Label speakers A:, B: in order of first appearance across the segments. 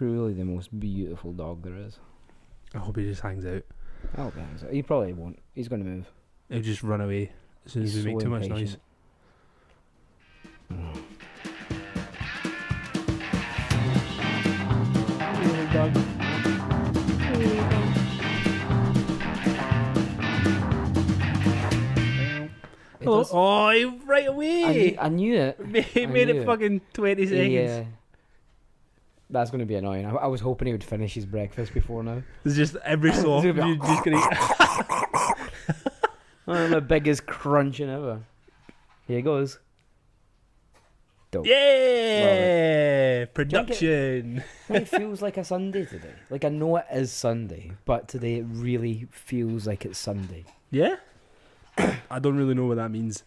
A: truly the most beautiful dog there is.
B: I hope he just hangs out.
A: I hope he hangs out. He probably won't. He's going to move.
B: He'll just run away as soon as we
A: He's
B: make
A: so
B: too much noise.
A: impatient.
B: Hello. Oh, right away.
A: I knew it.
B: He made it fucking 20 seconds.
A: Yeah. That's going to be annoying. I was hoping he would finish his breakfast before now.
B: It's just every so often you're just gonna.
A: I'm the biggest crunching ever. Here he goes. Dope.
B: Yeah, production.
A: It feels like a Sunday today. Like, I know it is Sunday, but today it really feels like it's Sunday.
B: Yeah. I don't really know what that means.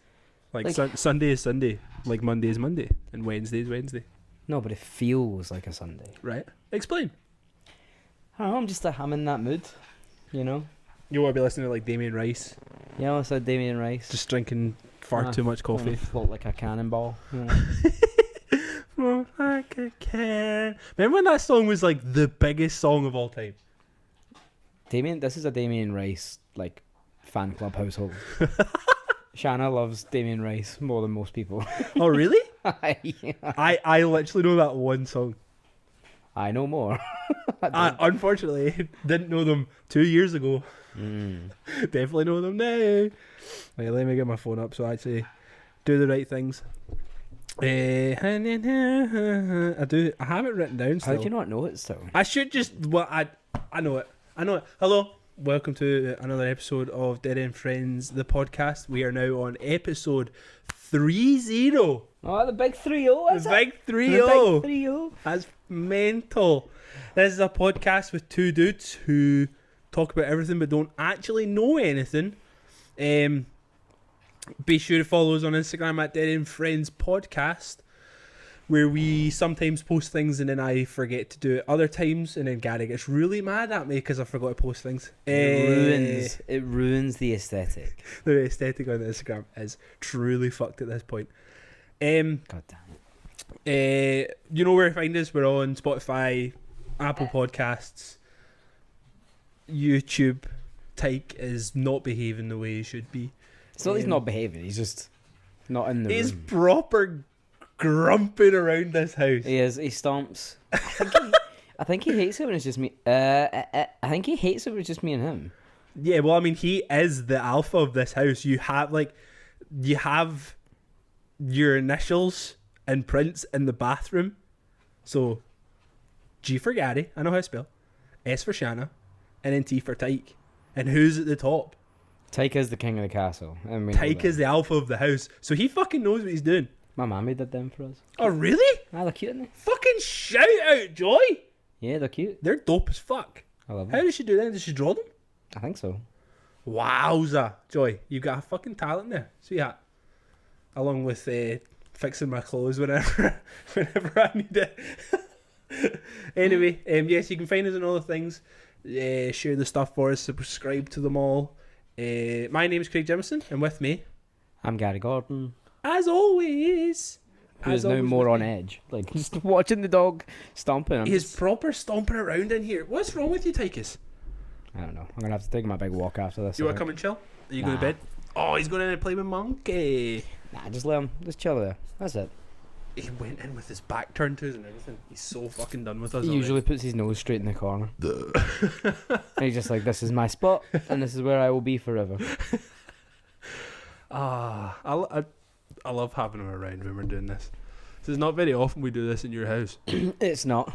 B: Like Sunday is Sunday, like Monday is Monday, and Wednesday is Wednesday.
A: No, but it feels like a Sunday.
B: Right. Explain.
A: I don't know, I'm in that mood, you know?
B: You want to be listening to like Damien Rice,
A: Yeah, I said Damien Rice.
B: just drinking far too much coffee.
A: Float like a cannonball. You know?
B: Float like a can. Remember when that song was like the biggest song of all time?
A: This is a Damien Rice, like, fan club household. Shanna loves Damien Rice more than most people.
B: Oh really?
A: Yeah.
B: I literally know that one song.
A: I know more.
B: I unfortunately didn't know them 2 years ago. Definitely know them now. Wait, let me get my phone up so I actually do the right things. I have it written down still.
A: How do you not know it still?
B: I should just, well, I know it. Hello, welcome to another episode of Dead End Friends, the podcast. We are now on episode 30.
A: Oh, the big 3-0, is
B: The
A: it?
B: big 30.
A: The big 3-0.
B: That's mental. This is a podcast with two dudes who talk about everything but don't actually know anything. Be sure to follow us on Instagram at Dead End Friends Podcast, where we sometimes post things and then I forget to do it other times, and then Gary gets really mad at me because I forgot to post things.
A: It ruins the aesthetic.
B: The aesthetic on Instagram is truly fucked at this point.
A: God damn it.
B: You know where to find us. We're on Spotify, Apple Podcasts, YouTube. Tych is not behaving the way he should be.
A: It's not he's not behaving, he's just not in the
B: He's
A: room.
B: proper grumping around this house.
A: He stomps. I think he hates it when it's just me. I think he hates it when it's just me and him.
B: Yeah, well, I mean, he is the alpha of this house. You have your initials and prints in the bathroom. So, G for Gary, I know how to spell. S for Shanna, and then T for Tych. And who's at the top?
A: Tych is the king of the castle.
B: Tych is the alpha of the house. So he fucking knows what he's doing.
A: My mammy did them for us.
B: Oh, really?
A: Ah, they're cute, aren't they?
B: Fucking shout out, Joy!
A: Yeah, they're cute.
B: They're dope as fuck.
A: I love
B: How
A: them.
B: did she do that? Did she draw them?
A: I think so.
B: Wowza. Joy, you got a fucking talent there. See that? Along with fixing my clothes whenever I need it. Anyway, yes, you can find us on all the things. Share the stuff for us. Subscribe to them all. My name is Craig Jimison, and with me,
A: I'm Gary Gordon.
B: as always,
A: Who's now more on edge. Like, just watching the dog stomping.
B: He's proper stomping around in here. What's wrong with you, Tychus?
A: I don't know. I'm going to have to take my big walk after this.
B: You want to come and chill? Are you going to bed? Oh, he's going in and play with Monkey.
A: Nah, just let him. Just chill there. That's it.
B: He went in with his back turned to us and everything. He's so fucking done with us.
A: He usually puts his nose straight in the corner. And he's just like, this is my spot, and this is where I will be forever.
B: I love having him around when we're doing this. It's not very often we do this in your house.
A: It's not,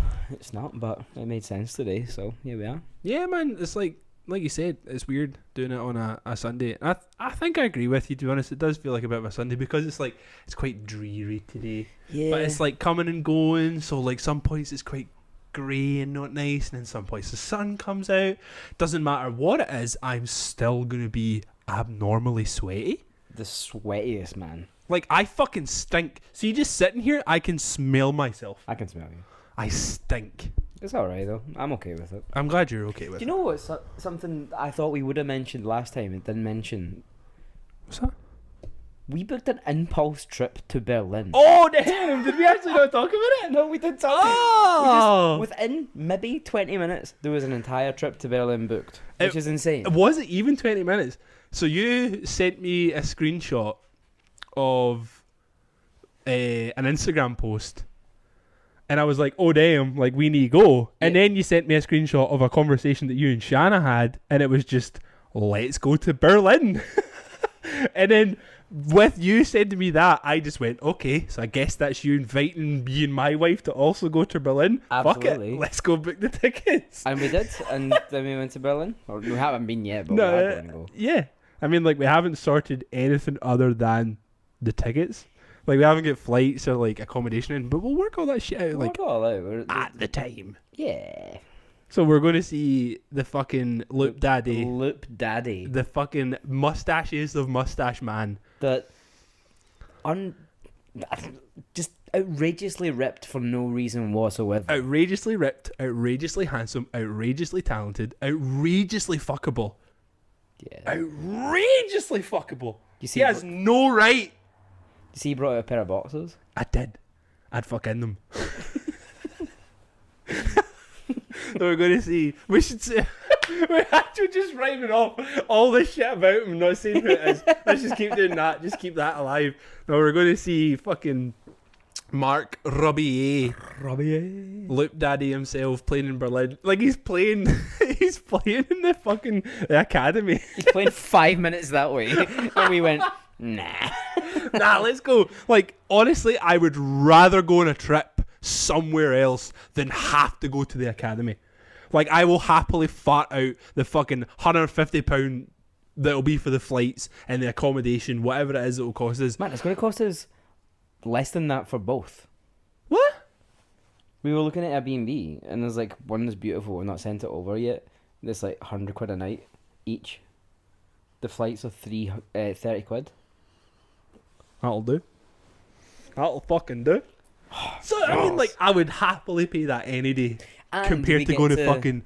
A: but it made sense today, so here we are.
B: Yeah, man, it's like you said, it's weird doing it on a Sunday. And I think I agree with you, to be honest. It does feel like a bit of a Sunday because it's like, it's quite dreary today.
A: Yeah.
B: But it's like coming and going, so like some points it's quite grey and not nice, and then some points the sun comes out. Doesn't matter what it is, I'm still going to be abnormally sweaty.
A: The sweatiest, man.
B: Like, I fucking stink. See, just sitting here, I can smell myself.
A: I can smell you.
B: I stink.
A: It's alright, though. I'm okay with it.
B: I'm glad you're okay with
A: Do
B: it.
A: you know what's something I thought we would have mentioned last time and didn't mention?
B: What's that?
A: We booked an impulse trip to Berlin.
B: Oh damn! Did we actually not talk about it?
A: No, we did talk.
B: Oh!
A: Within maybe 20 minutes, there was an entire trip to Berlin booked, which is insane.
B: Was it even 20 minutes? So you sent me a screenshot of an Instagram post, and I was like, "Oh damn! Like we need to go." And then you sent me a screenshot of a conversation that you and Shanna had, and it was just, "Let's go to Berlin." And then with you sending me that, I just went, okay, so I guess that's you inviting me and my wife to also go to Berlin.
A: Absolutely.
B: Fuck it, let's go book the tickets.
A: And we did, and then we went to Berlin. Or we haven't been yet, but we are going to go.
B: Yeah. I mean, like, we haven't sorted anything other than the tickets. Like, we haven't got flights or, like, accommodation in, but we'll work all that shit out,
A: We'll work all out.
B: at the time.
A: Yeah.
B: So we're going to see the fucking Loop Daddy.
A: Loop Daddy.
B: The fucking mustaches of Mustache Man.
A: That just outrageously ripped for no reason whatsoever.
B: Outrageously ripped, outrageously handsome, outrageously talented, outrageously fuckable.
A: Yeah.
B: Outrageously fuckable.
A: You see,
B: He has no right.
A: you see, he brought out a pair of boxers.
B: I did. I'd fuck in them. So we're going to see. We should say. We're actually just rhyming off all this shit about him, not saying who it is. Let's just keep doing that. Just keep that alive. No, we're going to see fucking Mark Robier, Loop Daddy himself, playing in Berlin. Like he's playing in the fucking academy.
A: He's playing 5 minutes that way, and we went, nah.
B: Nah, let's go. Like honestly, I would rather go on a trip somewhere else than have to go to the academy. Like I will happily fart out the fucking £150 that'll be for the flights and the accommodation, whatever it is it will cost us.
A: Man, it's going to cost us less than that for both.
B: What?
A: We were looking at Airbnb, and there's like one that's beautiful. We've not sent it over yet. It's like £100 a night each. The flights are 30 quid.
B: That'll do. That'll fucking do. So I mean, like, I would happily pay that any day
A: And
B: compared to going to fucking.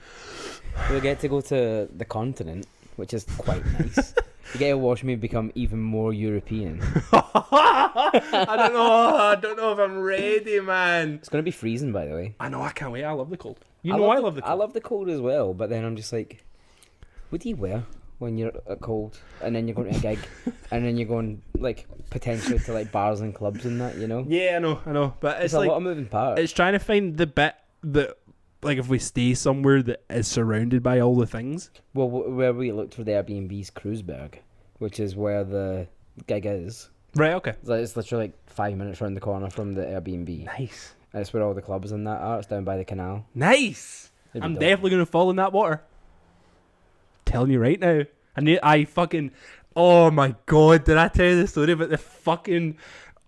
A: We get to go to the continent, which is quite nice. You get to watch me become even more European.
B: I don't know if I'm ready, man.
A: It's gonna be freezing, by the way.
B: I know, I can't wait. I love the cold. I love the cold.
A: I love the cold as well, but then I'm just like, what do you wear when you're at cold, and then you're going to a gig, and then you're going like potentially to like bars and clubs and that, you know?
B: Yeah, I know, but it's
A: a
B: like
A: lot of moving parts.
B: it's trying to find the bit that, like, if we stay somewhere that is surrounded by all the things.
A: Well, where we looked for the Airbnb's Kreuzberg, which is where the gig is.
B: Right. Okay.
A: It's literally like 5 minutes around the corner from the Airbnb.
B: Nice.
A: And it's where all the clubs and that are. It's down by the canal.
B: Nice.
A: It'd be
B: I'm
A: dope.
B: definitely gonna fall in that water. Telling you right now. I fucking. Oh my god! Did I tell you the story about the fucking?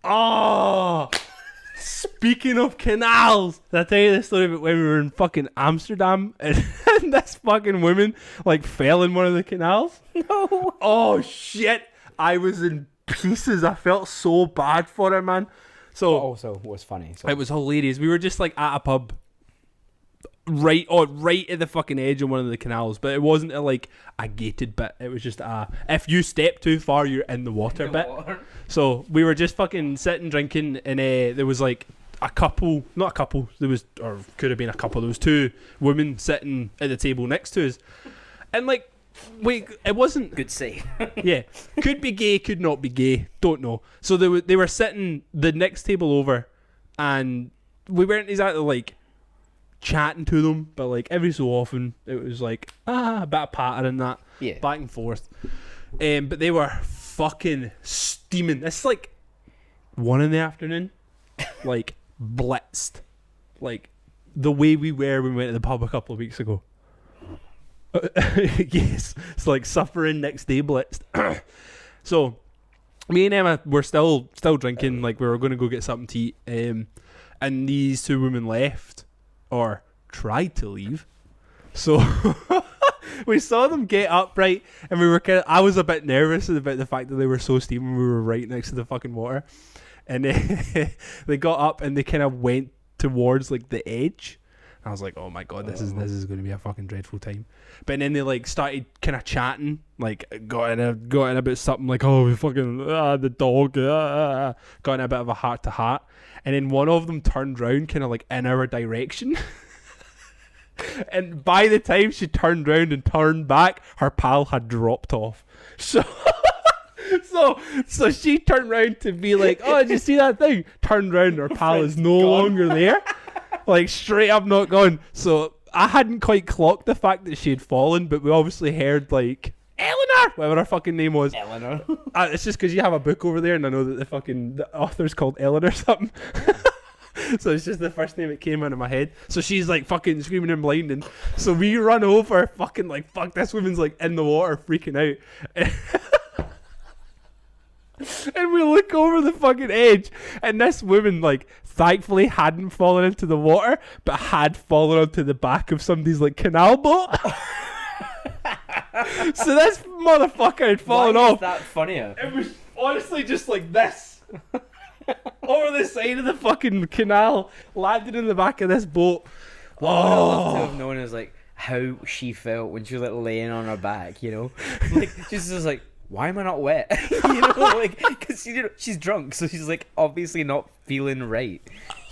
B: Oh. Speaking of canals, did I tell you the story about when we were in fucking Amsterdam and this fucking woman like fell in one of the canals?
A: No.
B: Oh shit! I was in pieces. I felt so bad for her, man. So
A: Also, was funny. So.
B: it was hilarious. We were just like at a pub, right at the fucking edge of one of the canals, but it wasn't like a gated bit. It was just if you step too far, you're in the water bit. So we were just fucking sitting drinking, and there was like not a couple. There was, or could have been a couple. There was two women sitting at the table next to us, and like. Wait, it wasn't
A: Good save.
B: yeah, could be gay, could not be gay, don't know. So they were sitting the next table over, and we weren't exactly like chatting to them, but like every so often it was like a bit of patter and that,
A: Yeah.
B: back and forth. But they were fucking steaming. It's like 1 p.m, like blitzed, like the way we were when we went to the pub a couple of weeks ago. Yes, it's like suffering next day blitzed. So me and Emma were still drinking, like we were going to go get something to eat, and these two women left, or tried to leave. So we saw them get up, right, and we were I was a bit nervous about the fact that they were so steaming. We were right next to the fucking water, and they got up and they kind of went towards like the edge. I was like, oh my god, this is going to be a fucking dreadful time. But then they like started kind of chatting, like got in about something like, oh, we fucking the dog, got in a bit of a heart to heart, and then one of them turned round, kind of like in our direction. And by the time she turned round and turned back, her pal had dropped off. So she turned round to be like, oh, did you see that thing? Turned round, her pal is no longer there. Like, straight up not gone. So I hadn't quite clocked the fact that she had fallen, but we obviously heard, like, Eleanor! Whatever her fucking name was.
A: Eleanor.
B: It's just because you have a book over there, and I know that the author's called Eleanor something. So it's just the first name that came into my head. So she's like fucking screaming and blinding. So we run over, fucking like, fuck, this woman's like in the water freaking out. And we look over the fucking edge, and this woman, like, thankfully hadn't fallen into the water, but had fallen onto the back of somebody's like canal boat. So this motherfucker had fallen off.
A: Why is that funnier?
B: It was honestly just like this. Over the side of the fucking canal, landed in the back of this boat.
A: What I would love to have known is like how she felt when she was like laying on her back, you know, like she's just like, why am I not wet? You know, like, because she's drunk, so she's like obviously not feeling right.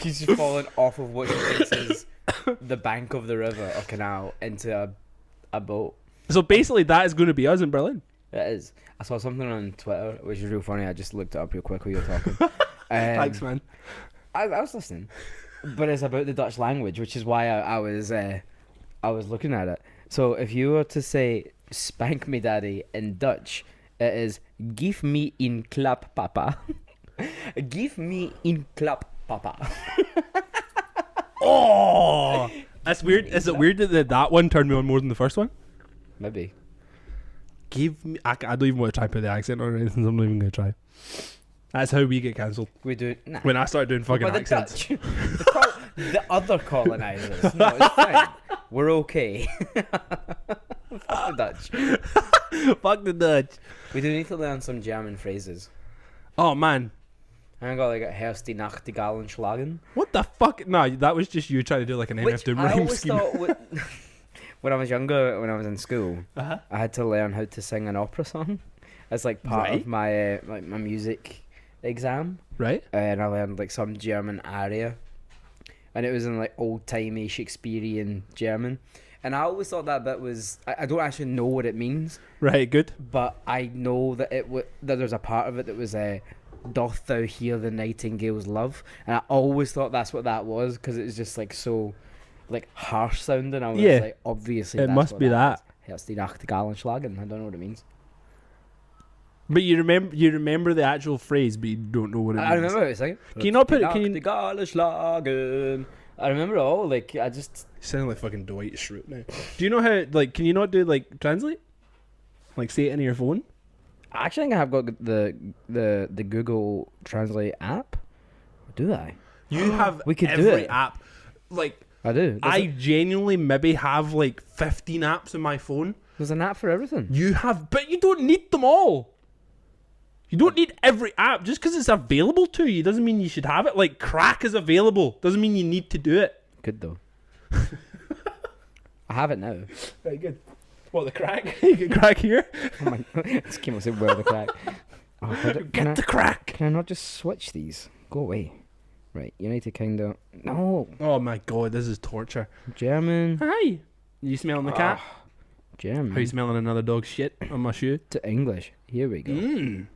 A: She's just fallen off of what she thinks is the bank of the river or canal into a boat.
B: So basically, that is going to be us in Berlin.
A: It is. I saw something on Twitter which was real funny. I just looked it up real quick while you were talking.
B: Thanks, man.
A: I was listening, but it's about the Dutch language, which is why I was looking at it. So if you were to say "spank me, daddy" in Dutch, it is "give me een klap, papa." Give me een klap, papa.
B: Oh, that's weird. Is it weird that one turned me on more than the first one?
A: Maybe.
B: Give me. I don't even want to try to put the accent on or anything. So I'm not even going to try. That's how we get cancelled.
A: We do. Nah.
B: When I start doing fucking
A: But the
B: accents.
A: Dutch, the other colonizers. No, it's fine. We're okay. Fuck the Dutch.
B: Fuck the Dutch.
A: We do need to learn some German phrases.
B: Oh man,
A: I got like a Herst die Nachtigallen schlagen.
B: what the fuck? No, that was just you trying to do like an
A: Which
B: MF Doom
A: I
B: rhyme
A: always
B: scheme.
A: thought when I was younger, when I was in school,
B: Uh-huh.
A: I had to learn how to sing an opera song as like part
B: Right.
A: of my like my music exam,
B: Right?
A: and I learned like some German aria, and it was in like old timey Shakespearean German, and I always thought that bit was I don't actually know what it means,
B: Right. Good.
A: but I know that that there's a part of it that was doth thou hear the nightingale's love, and I always thought that's what that was because it was just like so like harsh sounding. I was
B: Yeah.
A: like, obviously
B: It
A: that's
B: must
A: what
B: be that.
A: is. Herst die Nachtigallen schlagen. I don't know what it means.
B: But you remember the actual phrase, but you don't know what it means.
A: I remember what it was saying.
B: Can you not put it? Can you?
A: Nachtigallen schlagen. I remember it all. Like I just
B: You sound like fucking Dwight Schrute now. Do you know how? Like, can you not do like translate? Like, say it into your phone.
A: I actually think I have got the Google Translate app. Do I?
B: You have.
A: We could do
B: every
A: it.
B: app. Like,
A: I do.
B: I genuinely maybe have like 15 apps in my phone.
A: There's an app for everything.
B: You have, but you don't need them all. You don't need every app. Just because it's available to you doesn't mean you should have it. Like, crack is available. Doesn't mean you need to do it.
A: Good though. I have it now.
B: Very good. What, the crack? You get crack here?
A: Oh my! This came up saying where the crack. Oh,
B: Get the crack.
A: Can I not just switch these? Go away. Right, United Kingdom. No,
B: Oh my god, this is torture.
A: German.
B: Hi. You smelling the cat?
A: German.
B: How you smelling another dog's shit on my shoe?
A: To English. Here we go.
B: Mmm.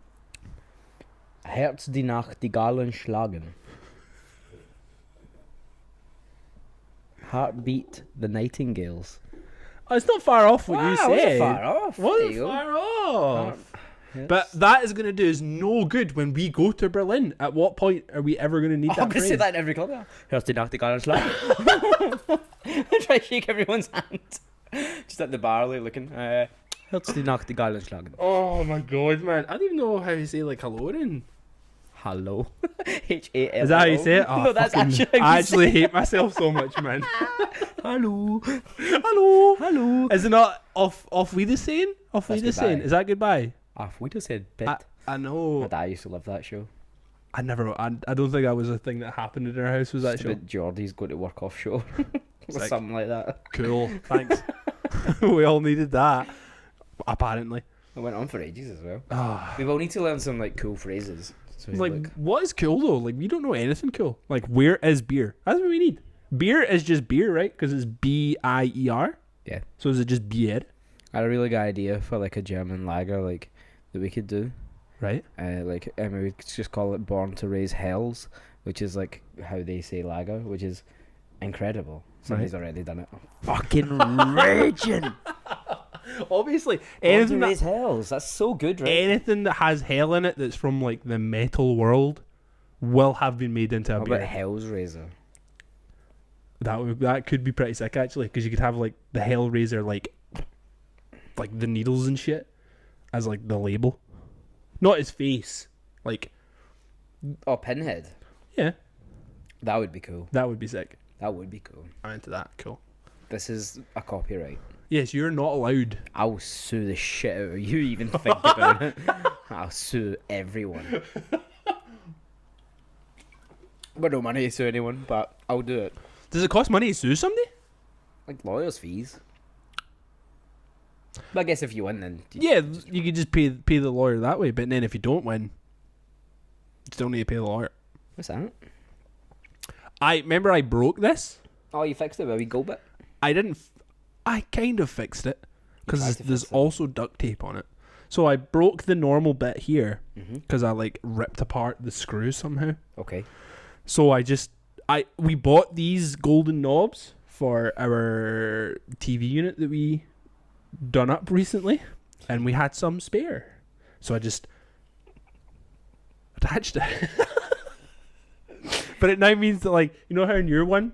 A: Herz die Nachtigallen schlagen. Heartbeat the nightingales.
B: Oh, it's not far off what you
A: Wasn't
B: said.
A: far off. There
B: Wasn't
A: you go.
B: far off.
A: Yes.
B: But that is going to do us no good when we go to Berlin. At what point are we ever going to need
A: I'm
B: that
A: going to
B: phrase?
A: say that in every club now. Herz die Nachtigallen schlagen. Try to shake everyone's hand. Just at the bar, like, looking. Herz die Nachtigallen schlagen.
B: Oh my god, man. I don't even know how you say like hello in.
A: Hello. H-A-L-O.
B: Is that how you say it? Oh,
A: No, that's
B: fucking-
A: actually how you
B: I actually
A: say
B: hate myself so much, man.
A: Hello.
B: Hello.
A: Hello.
B: Is it not off Wiedersehen? Off
A: That's
B: Wiedersehen.
A: goodbye.
B: Is that goodbye?
A: Off, we just said bit.
B: I
A: My
B: know.
A: dad used to love that show.
B: I don't think that was a thing that happened in our house, was that
A: Just
B: show?
A: about Geordie's going to work offshore. Or
B: Sick.
A: something like that.
B: Cool. Thanks. We all needed that. Apparently.
A: It went on for ages as well.
B: Ah.
A: We will need to learn some like cool phrases. So
B: Like, what is cool though? Like, we don't know anything cool. Like, where is beer? That's what we need. Beer is just beer, right? Because it's B-I-E-R.
A: Yeah.
B: So is it just beer?
A: I had a really good idea for like a German lager like that we could do.
B: Right.
A: Like we could just call it Born to Raise Hells, which is like how they say lager, which is incredible. Somebody's already done it. Fucking raging.
B: Obviously,
A: Born
B: anything
A: to
B: that,
A: Raise Hells. That's so good, right?
B: anything that has hell in it that's from like the metal world will have been made into a
A: What
B: beer.
A: about Hell's Razor?
B: That could be pretty sick actually, because you could have like the Hellraiser like the needles and shit as like the label, not his face. Like,
A: Oh, Pinhead.
B: yeah,
A: That would be cool.
B: that would be sick.
A: That would be cool.
B: I'm into that. Cool.
A: This is a copyright.
B: Yes, you're not allowed.
A: I'll sue the shit out of you even think about it. I'll sue everyone. But no money to sue anyone, but I'll do it.
B: Does it cost money to sue somebody?
A: Like lawyers' fees. But I guess if you win, then
B: Yeah, you could just pay the lawyer that way. But then if you don't win, you still need to pay the lawyer.
A: What's that?
B: I remember I broke this.
A: Oh, you fixed it with a wee go bit.
B: I didn't. I kind of fixed it
A: You tried
B: because
A: to
B: there's
A: fix it.
B: also duct tape on it. So I broke the normal bit here
A: Mm-hmm.
B: because I like ripped apart the screws somehow.
A: Okay.
B: So we bought these golden knobs for our TV unit that we done up recently, and we had some spare. So I just attached it. But it now means that, like, you know how in your one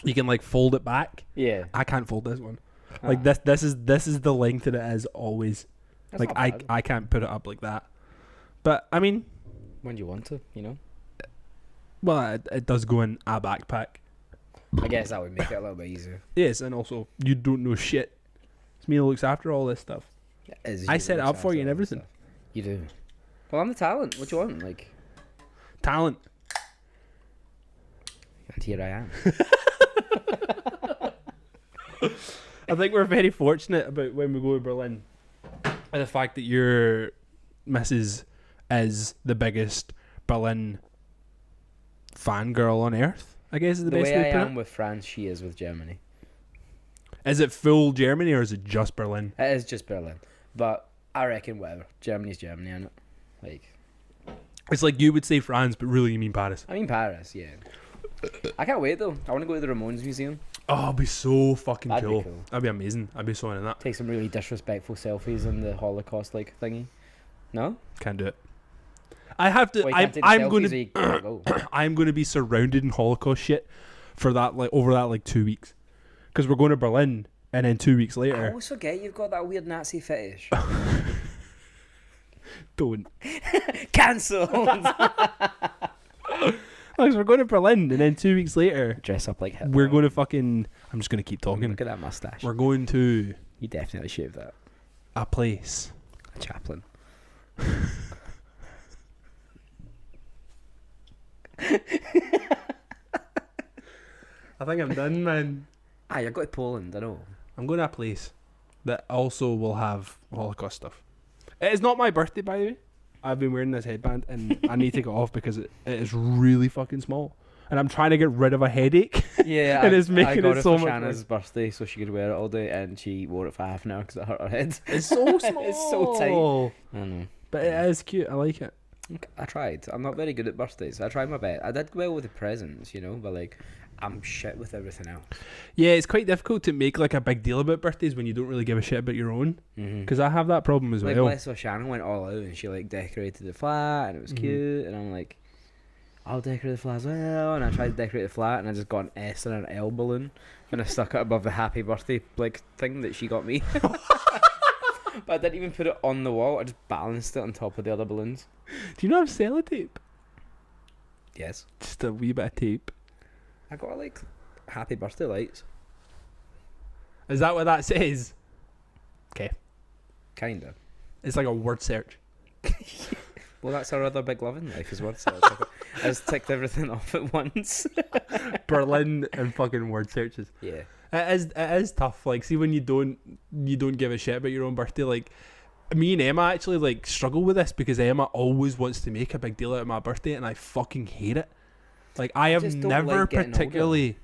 B: you can like fold it back?
A: Yeah.
B: I can't fold this one. Like this is the length that it is always.
A: That's
B: like
A: not bad.
B: I can't put it up like that. But I mean,
A: When you want to, you know.
B: well, it does go in a backpack.
A: I guess that would make it a little bit easier.
B: Yes, and also you don't know shit. It's me that looks after all this stuff.
A: It is
B: I
A: you
B: set it
A: that
B: up
A: looks
B: for you and
A: after all this
B: everything.
A: stuff. You do. Well, I'm the talent. What do you want? Like,
B: Talent.
A: and here I am.
B: I think we're very fortunate about when we go to Berlin, and the fact that your missus is the biggest Berlin fangirl on earth. I guess is the,
A: The
B: best
A: way
B: way
A: I
B: to put
A: am with France, she is with Germany.
B: it. Is it full Germany or is it just Berlin?
A: It is just Berlin, but I reckon whatever. Germany's Germany, innit? Like,
B: It's like you would say France, but really you mean Paris.
A: I mean Paris, yeah. I can't wait though. I want to go to the Ramones Museum.
B: Oh, it'd be so fucking
A: That'd be
B: cool.
A: cool.
B: That'd be amazing. I'd be so into that.
A: Take some really disrespectful selfies in the Holocaust like thingy. No?
B: Can't do it. I have to.
A: Well, you can't take the
B: I'm
A: selfies
B: going
A: or
B: to.
A: you can't go.
B: I'm going to be surrounded in Holocaust shit for that over that like 2 weeks, because we're going to Berlin and then 2 weeks
A: I
B: later.
A: always forget you've got that weird Nazi fetish.
B: Don't.
A: Cancelled!
B: Because we're going to Berlin and then 2 weeks later
A: Dress up like Hitler.
B: we're going to fucking. I'm just going to keep talking.
A: Look at that mustache.
B: We're going to
A: You definitely shaved that.
B: a place.
A: A chaplain.
B: I think I'm done, man.
A: Ah, you're going to Poland, I know.
B: I'm going to a place that also will have Holocaust stuff. It is not my birthday, by the way. I've been wearing this headband and I need to take it off because it is really fucking small. And I'm trying to get rid of a headache.
A: Yeah,
B: And it's making
A: I got
B: it
A: it
B: so
A: for
B: much
A: Shanna's birthday so she could wear it all day, and she wore it for half an hour because it hurt her head.
B: It's so small.
A: It's so tight. I know.
B: But it is cute. I like it.
A: I tried. I'm not very good at birthdays. I tried my best. I did well with the presents, you know, but like, I'm shit with everything else.
B: Yeah, it's quite difficult to make like a big deal about birthdays when you don't really give a shit about your own.
A: Mm-hmm.
B: Because I have that problem as
A: Like,
B: well.
A: bless her, Shannon went all out and she like decorated the flat and it was
B: Mhm.
A: cute, and I'm like, I'll decorate the flat as well. And I tried to decorate the flat and I just got an S and an L balloon and I stuck it above the happy birthday like thing that she got me. But I didn't even put it on the wall. I just balanced it on top of the other balloons.
B: Do you not have sellotape?
A: Yes.
B: Just a wee bit of tape.
A: I got like happy birthday lights.
B: Is that what that says? Okay.
A: Kinda.
B: It's like a word search.
A: Well, that's our other big love in life as well. So I just ticked everything off at once.
B: Berlin and fucking word searches.
A: Yeah.
B: It is tough. Like, see when you don't give a shit about your own birthday. Like, me and Emma actually like struggle with this because Emma always wants to make a big deal out of my birthday, and I fucking hate it. Like, I have
A: just don't
B: never
A: like getting
B: particularly.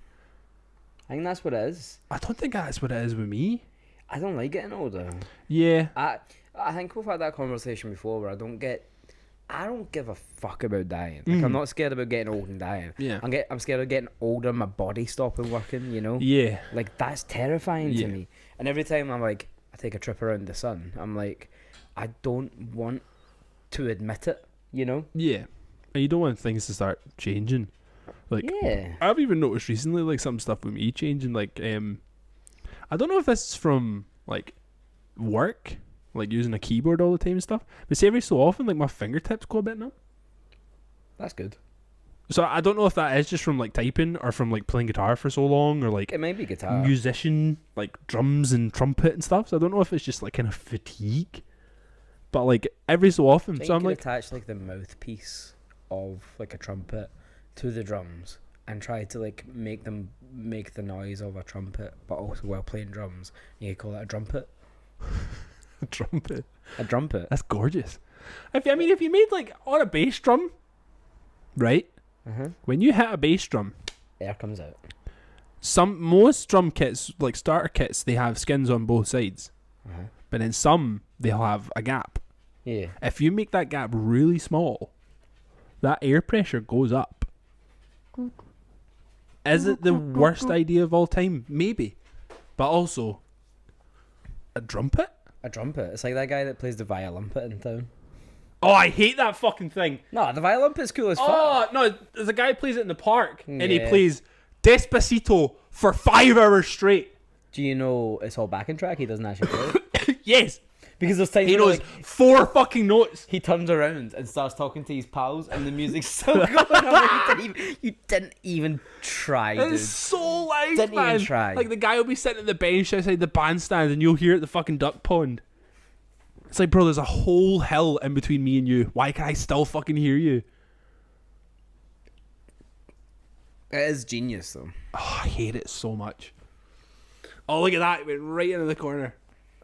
A: I think that's what it is.
B: I don't think that's what it is with me.
A: I don't like getting older.
B: Yeah.
A: I think we've had that conversation before where I don't give a fuck about dying. Like, I'm not scared about getting old and dying.
B: Yeah.
A: I'm scared of getting older and my body stopping working, you know?
B: Yeah.
A: Like, that's terrifying
B: Yeah.
A: to me. And every time I take a trip around the sun, I'm like, I don't want to admit it, you know?
B: Yeah. And you don't want things to start changing. Like,
A: Yeah.
B: I've even noticed recently, like, some stuff with me changing. Like, I don't know if this is from, like, work, like using a keyboard all the time and stuff, but say every so often, like, my fingertips go a bit numb.
A: That's good.
B: So I don't know if that is just from, like, typing or from, like, playing guitar for so long, or, like,
A: It may be guitar.
B: musician, like, drums and trumpet and stuff. So I don't know if it's just, like, kind of fatigue, but, like, every so often.
A: So
B: So I'm
A: you could
B: like,
A: attach like the mouthpiece of like a trumpet to the drums and try to like make them make the noise of a trumpet, but also while playing drums. You could call it a drumpet.
B: trumpet.
A: A drumpet.
B: That's gorgeous. If you made, like, on a bass drum, right? When you hit a bass drum,
A: Air comes out.
B: most drum kits, like starter kits, they have skins on both sides, but in some they'll have a gap.
A: Yeah.
B: If you make that gap really small, that air pressure goes up. Is it the worst idea of all time? Maybe, but also a trumpet.
A: A trumpet. It's like that guy that plays the violinpet in town.
B: Oh, I hate that fucking thing.
A: No, the violinpet's cool as fuck.
B: Oh no, there's a guy who plays it in the park, and he
A: Yeah.
B: plays Despacito for 5 hours straight.
A: Do you know it's all backing track? He doesn't actually play it.
B: Yes,
A: Because there's times
B: he
A: where,
B: knows
A: like,
B: 4 fucking notes.
A: he turns around and starts talking to his pals, and the music's still going. I'm like, you didn't even try, dude.
B: It's so loud,
A: Didn't even
B: man.
A: try.
B: Like, the guy will be sitting at the bench outside the bandstand, and you'll hear it at the fucking duck pond. It's like, bro, there's a whole hill in between me and you. Why can I still fucking hear you?
A: It is genius, though.
B: Oh, I hate it so much. Oh, look at that. It went right into the corner.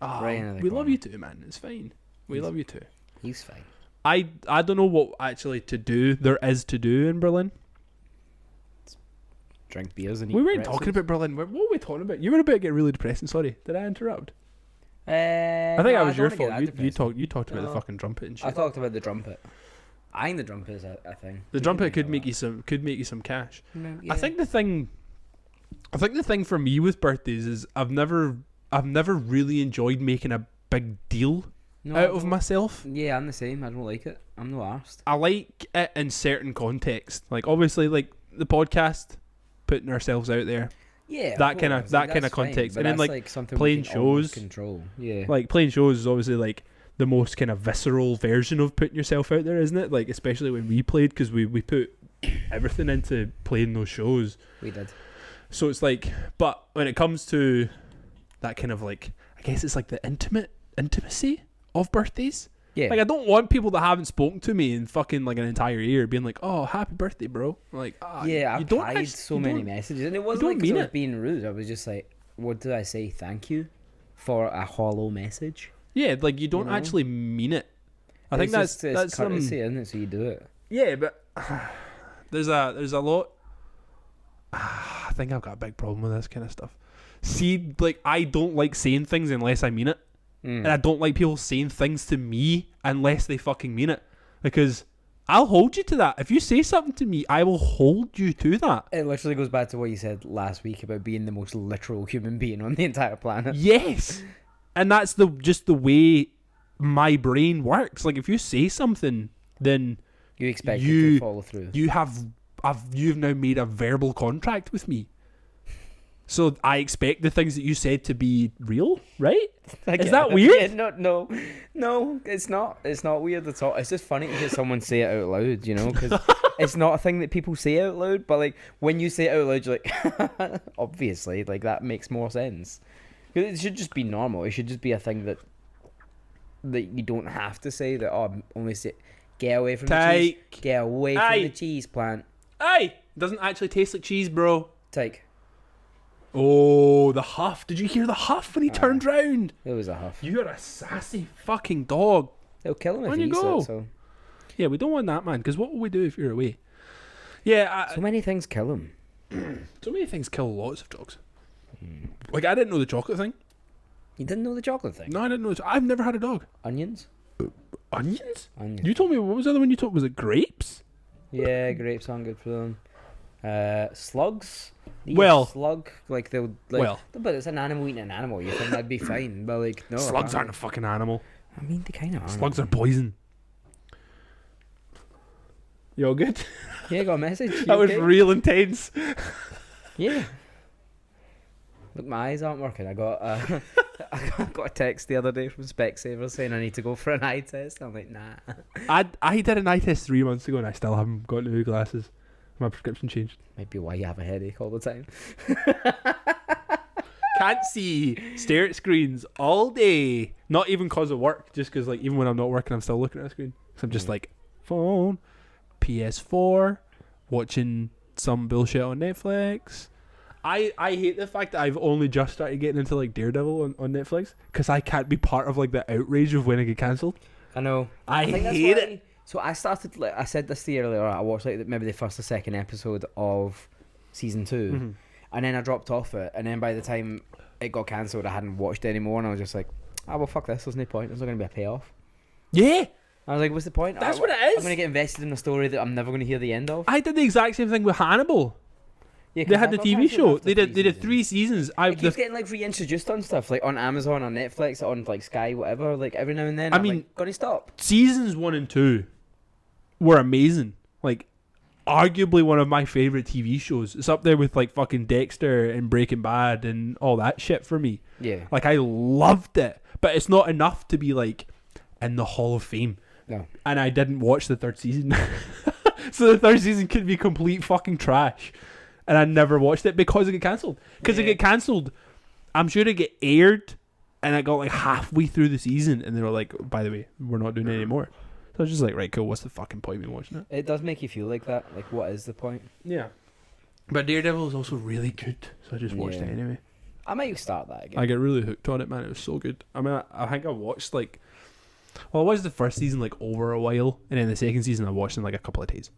B: Oh,
A: Right into the
B: we
A: corner.
B: love you too, man. It's fine. We love you too.
A: He's fine.
B: I don't know what actually there is to do in Berlin.
A: Drink beers and eat
B: We weren't
A: pretzels.
B: talking about Berlin. What were we talking about? You were about to get really depressing. Sorry, did I interrupt? I think
A: no,
B: that was your
A: don't wanna
B: fault.
A: get that
B: You
A: depressing.
B: talked about the
A: No.
B: fucking trumpet and shit.
A: I talked about the trumpet. I think the trumpet is a thing.
B: The trumpet could make you some cash.
A: Yeah.
B: I think the thing for me with birthdays is I've never really enjoyed making a big deal
A: No,
B: out of myself.
A: Yeah, I'm the same. I don't like it. I'm no arsed.
B: I like it in certain context. Like, obviously, like the podcast, putting ourselves out there.
A: Yeah,
B: That
A: of
B: kinda-
A: course,
B: that
A: like,
B: kinda
A: that's fine,
B: context.
A: but
B: And then,
A: that's,
B: like,
A: something
B: playing
A: we can almost
B: shows.
A: control. Yeah,
B: Like, playing shows is obviously like the most kind of visceral version of putting yourself out there, isn't it? Like, especially when we played, because we put everything into playing those shows.
A: we did.
B: So it's like, but when it comes to that kind of, like, I guess it's like the intimacy of birthdays.
A: Yeah,
B: Like, I don't want people that haven't spoken to me in fucking like an entire year being like, "Oh, happy birthday, bro." I'm like,
A: yeah. I
B: you don't
A: applied
B: actually-
A: so
B: you
A: many
B: don't-
A: messages, and it wasn't
B: don't
A: like 'cause
B: mean
A: I was
B: it.
A: being rude. I was just like, "What did I say? Thank you for a hollow message."
B: Yeah, like, you don't
A: You know?
B: actually mean it. I think
A: It's just,
B: that's
A: it's courtesy, isn't it? So you do it.
B: yeah, but there's a lot. I think I've got a big problem with this kind of stuff. See, like, I don't like saying things unless I mean it. And I don't like people saying things to me unless they fucking mean it. Because I'll hold you to that. If you say something to me, I will hold you to that.
A: It literally goes back to what you said last week about being the most literal human being on the entire planet.
B: Yes. And that's just the way my brain works. Like, if you say something, then
A: You expect it
B: You-
A: to follow through.
B: you've now made a verbal contract with me. So I expect the things that you said to be real, right? Is that weird?
A: Yeah, no, it's not. It's not weird at all. It's just funny to hear someone say it out loud, you know, because it's not a thing that people say out loud. But like when you say it out loud, you're like, obviously, like that makes more sense. 'Cause it should just be normal. It should just be a thing that you don't have to say. That only say. Get away from the
B: Tych.
A: cheese. Get away from
B: Aye.
A: the cheese plant.
B: Aye! Doesn't actually taste like cheese, bro.
A: Tych.
B: Oh, the huff. Did you hear the huff when he turned round?
A: It was a huff.
B: You're a sassy fucking dog.
A: It'll kill him if
B: On
A: he
B: you
A: eats
B: go.
A: it, so.
B: Yeah, we don't want that, man, because what will we do if you're away? Yeah,
A: So many things kill him.
B: so many things kill lots of dogs. Like, I didn't know the chocolate thing.
A: You didn't know the chocolate thing?
B: No, I didn't know. I've never had a dog.
A: Onions?
B: Onions?
A: Onions.
B: You told me, what was the other one you told? Was it grapes?
A: Yeah, grapes aren't good for them. Slugs? They eat
B: Well-
A: a slug, like they'll like,
B: Well.
A: but it's an animal eating an animal. You think that'd be fine, but like no.
B: Slugs
A: apparently-
B: aren't a fucking animal.
A: I mean, they kind of are.
B: Slugs are poison. You all good?
A: Yeah, got a message. You
B: That was
A: okay?
B: real intense.
A: Yeah. Look, my eyes aren't working. I got I got a text the other day from Specsavers saying I need to go for an eye test. I'm like, nah.
B: I did an eye test 3 months ago and I still haven't got new glasses. My prescription changed.
A: Might be why you have a headache all the time.
B: Can't see. Stare at screens all day. Not even cause of work. Just because, like, even when I'm not working, I'm still looking at a screen. So I'm just like, phone, PS4, watching some bullshit on Netflix. I hate the fact that I've only just started getting into, like, Daredevil on Netflix. Because I can't be part of, like, the outrage of when I get cancelled.
A: I know.
B: I
A: think that's
B: hate
A: why-
B: it.
A: So I started. Like, I said this to you earlier. I watched like maybe the first or second episode of season 2,
B: Mm-hmm.
A: and then I dropped off it. And then by the time it got cancelled, I hadn't watched it anymore, and I was just like, "Ah, well, fuck this. There's no point. There's not going to be a payoff."
B: Yeah.
A: I was like, "What's the point?
B: That's
A: I,
B: what it is.
A: I'm going to get invested in a story that I'm never going to hear the end of."
B: I did the exact same thing with Hannibal.
A: Yeah, 'cause
B: They
A: I
B: had the
A: thought
B: TV
A: Hannibal
B: show.
A: after
B: They did
A: 3
B: 3
A: seasons.
B: seasons.
A: It keeps getting like reintroduced on stuff, like on Amazon, on Netflix, on like Sky, whatever. Like every now and then.
B: I
A: I'm
B: mean-
A: like, gonna stop.
B: Seasons 1 and 2 were amazing. Like, arguably one of my favorite TV shows. It's up there with like fucking Dexter and Breaking Bad and all that shit for me.
A: Yeah.
B: Like, I loved it, but it's not enough to be like in the Hall of Fame.
A: No.
B: And I didn't watch the 3rd season. So the 3rd season could be complete fucking trash. And I never watched it because it got cancelled. Because it
A: Yeah.
B: got cancelled, I'm sure it get aired, and I got like halfway through the season, and they were like, by the way, we're not doing it anymore. So I was just like, right, cool, what's the fucking point of me watching it?
A: It does make you feel like that. Like, what is the point?
B: Yeah. But Daredevil is also really good, so I just watched
A: Yeah.
B: it anyway.
A: I might start that again.
B: I get really hooked on it, man. It was so good. I mean, I think I watched like, well, I watched the 1st season like over a while, and then the 2nd season I watched in like a couple of days.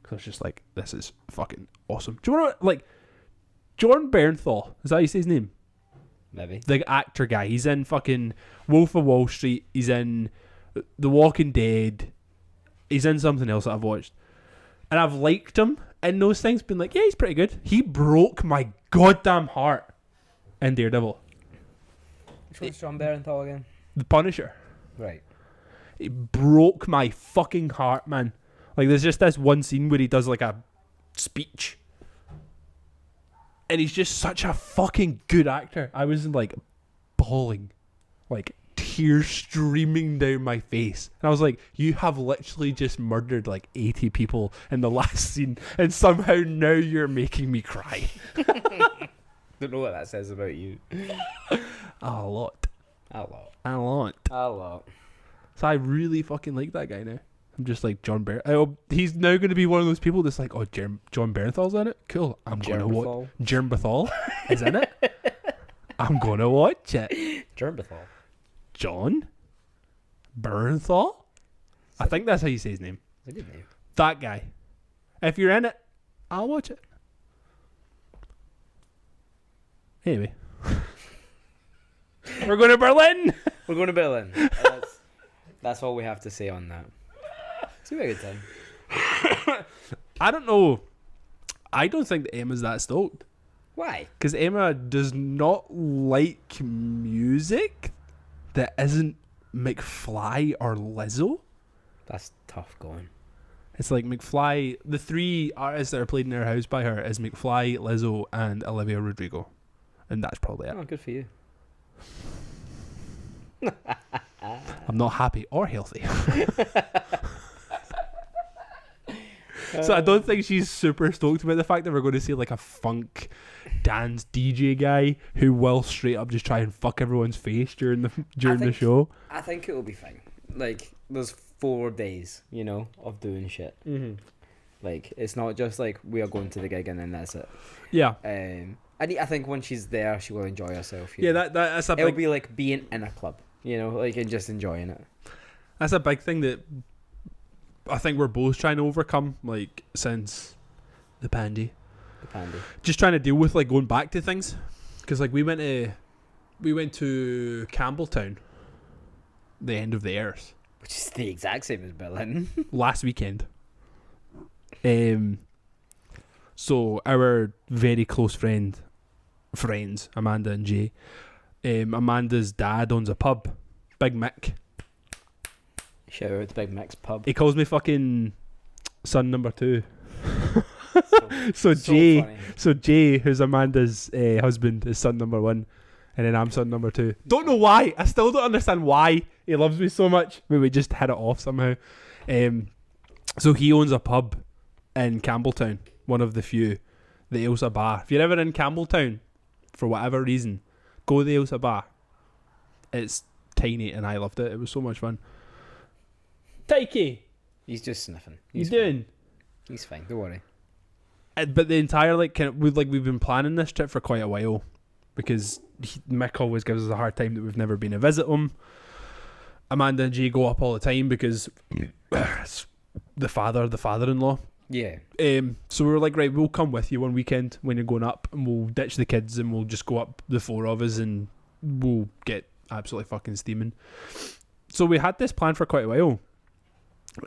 B: Because I was just like, this is fucking awesome. Do you want to, like, Jordan Bernthal, is that how you say his name?
A: Maybe.
B: The actor guy. He's in fucking Wolf of Wall Street. He's in The Walking Dead. He's in something else that I've watched. And I've liked him in those things. Been like, yeah, he's pretty good. He broke my goddamn heart in Daredevil.
A: Which one's John Barenthal again?
B: The Punisher.
A: Right.
B: It broke my fucking heart, man. Like, there's just this one scene where he does like a speech. And he's just such a fucking good actor. I was like bawling. Like, tears streaming down my face. And I was like, you have literally just murdered like 80 people in the last scene, and somehow now you're making me cry.
A: Don't know what that says about you.
B: A lot.
A: A lot.
B: A lot.
A: A lot.
B: So I really fucking like that guy now. I'm just like, John Bernthal. He's now going to be one of those people that's like, oh, John Bernthal's in it? Cool. I'm going to watch. Jerm Bethal is in it? I'm going to watch it.
A: Germbethal.
B: John Bernthal? I think that's how you say his name.
A: It's a good name.
B: That guy. If you're in it, I'll watch it. Anyway. We're going to Berlin!
A: We're going to Berlin. That's all we have to say on that. It's gonna be a good time.
B: I don't know. I don't think that Emma's that stoked.
A: Why?
B: Because Emma does not like music that isn't McFly or Lizzo.
A: That's tough going.
B: It's like McFly. The 3 artists that are played in her house by her is McFly, Lizzo, and Olivia Rodrigo. And that's probably it.
A: Oh, good for you.
B: I'm not happy or healthy. So I don't think she's super stoked about the fact that we're going to see like a funk dance DJ guy who will straight up just try and fuck everyone's face during the show.
A: I think it will be fine. Like, there's 4 days, you know, of doing shit.
B: Mm-hmm.
A: Like, it's not just like we are going to the gig and then that's it.
B: Yeah.
A: I think when she's there, she will enjoy herself.
B: Yeah, that's a
A: It'll
B: big...
A: be like being in a club, you know, like, and just enjoying it.
B: That's a big thing that I think we're both trying to overcome, like, since the pandy.
A: The pandy.
B: Just trying to deal with, like, going back to things. Because, like, we went to Campbelltown, the end of the earth.
A: Which is the exact same as Berlin.
B: Last weekend. So our very close friends, Amanda and Jay, Amanda's dad owns a pub, Big Mick.
A: Shout out to Big Mick's pub.
B: He calls me fucking son number 2.
A: So
B: Jay,
A: funny.
B: so Jay, who's Amanda's husband, is son number 1, and then I'm son number 2. Don't know why. I still don't understand why he loves me so much. But we just hit it off somehow. So he owns a pub in Campbelltown, one of the few, the Ailsa Bar. If you're ever in Campbelltown, for whatever reason, go to the Ailsa Bar. It's tiny and I loved it. It was so much fun. Tikey,
A: He's just sniffing.
B: you doing?
A: He's fine. Don't worry.
B: But the entire we've been planning this trip for quite a while, because Mick always gives us a hard time that we've never been to visit him. Amanda and Jay go up all the time because it's the father-in-law.
A: Yeah.
B: So we were like, right, we'll come with you one weekend when you're going up, and we'll ditch the kids and we'll just go up, the 4 of us, and we'll get absolutely fucking steaming. So we had this plan for quite a while.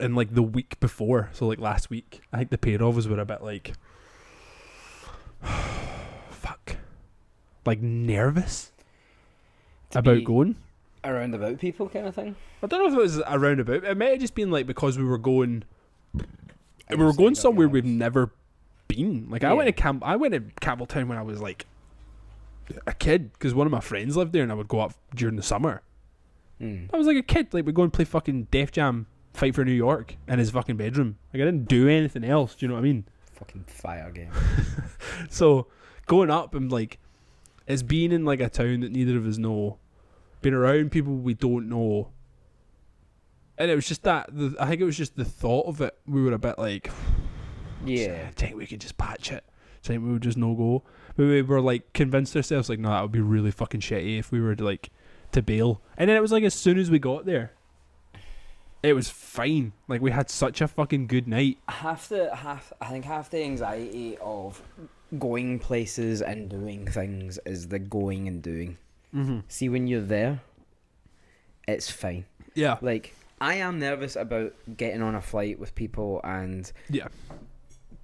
B: And like the week before, so like last week, I think the pair of us were a bit like, fuck, like nervous about going.
A: Around about people kind of thing.
B: I don't know if it was a roundabout. It might have just been like because we were going somewhere we've never been. Like, yeah. I went to Campbelltown when I was like a kid, because one of my friends lived there, and I would go up during the summer. I was like a kid. Like, we'd go and play fucking Def Jam Fight for New York in his fucking bedroom. Like, I didn't do anything else. Do you know what I mean?
A: Fucking fire game.
B: So going up and like, it's being in like a town that neither of us know, being around people we don't know, and it was just that I think it was just the thought of it. We were a bit like,
A: yeah,
B: I think we could just patch it. I think we would just no go. But we were like convinced ourselves like, no, that would be really fucking shitty if we were to like to bail. And then it was like as soon as we got there, it was fine. Like, we had such a fucking good night.
A: I think half the anxiety of going places and doing things is the going and doing.
B: Mm-hmm.
A: See, when you're there, it's fine.
B: Yeah.
A: Like, I am nervous about getting on a flight with people and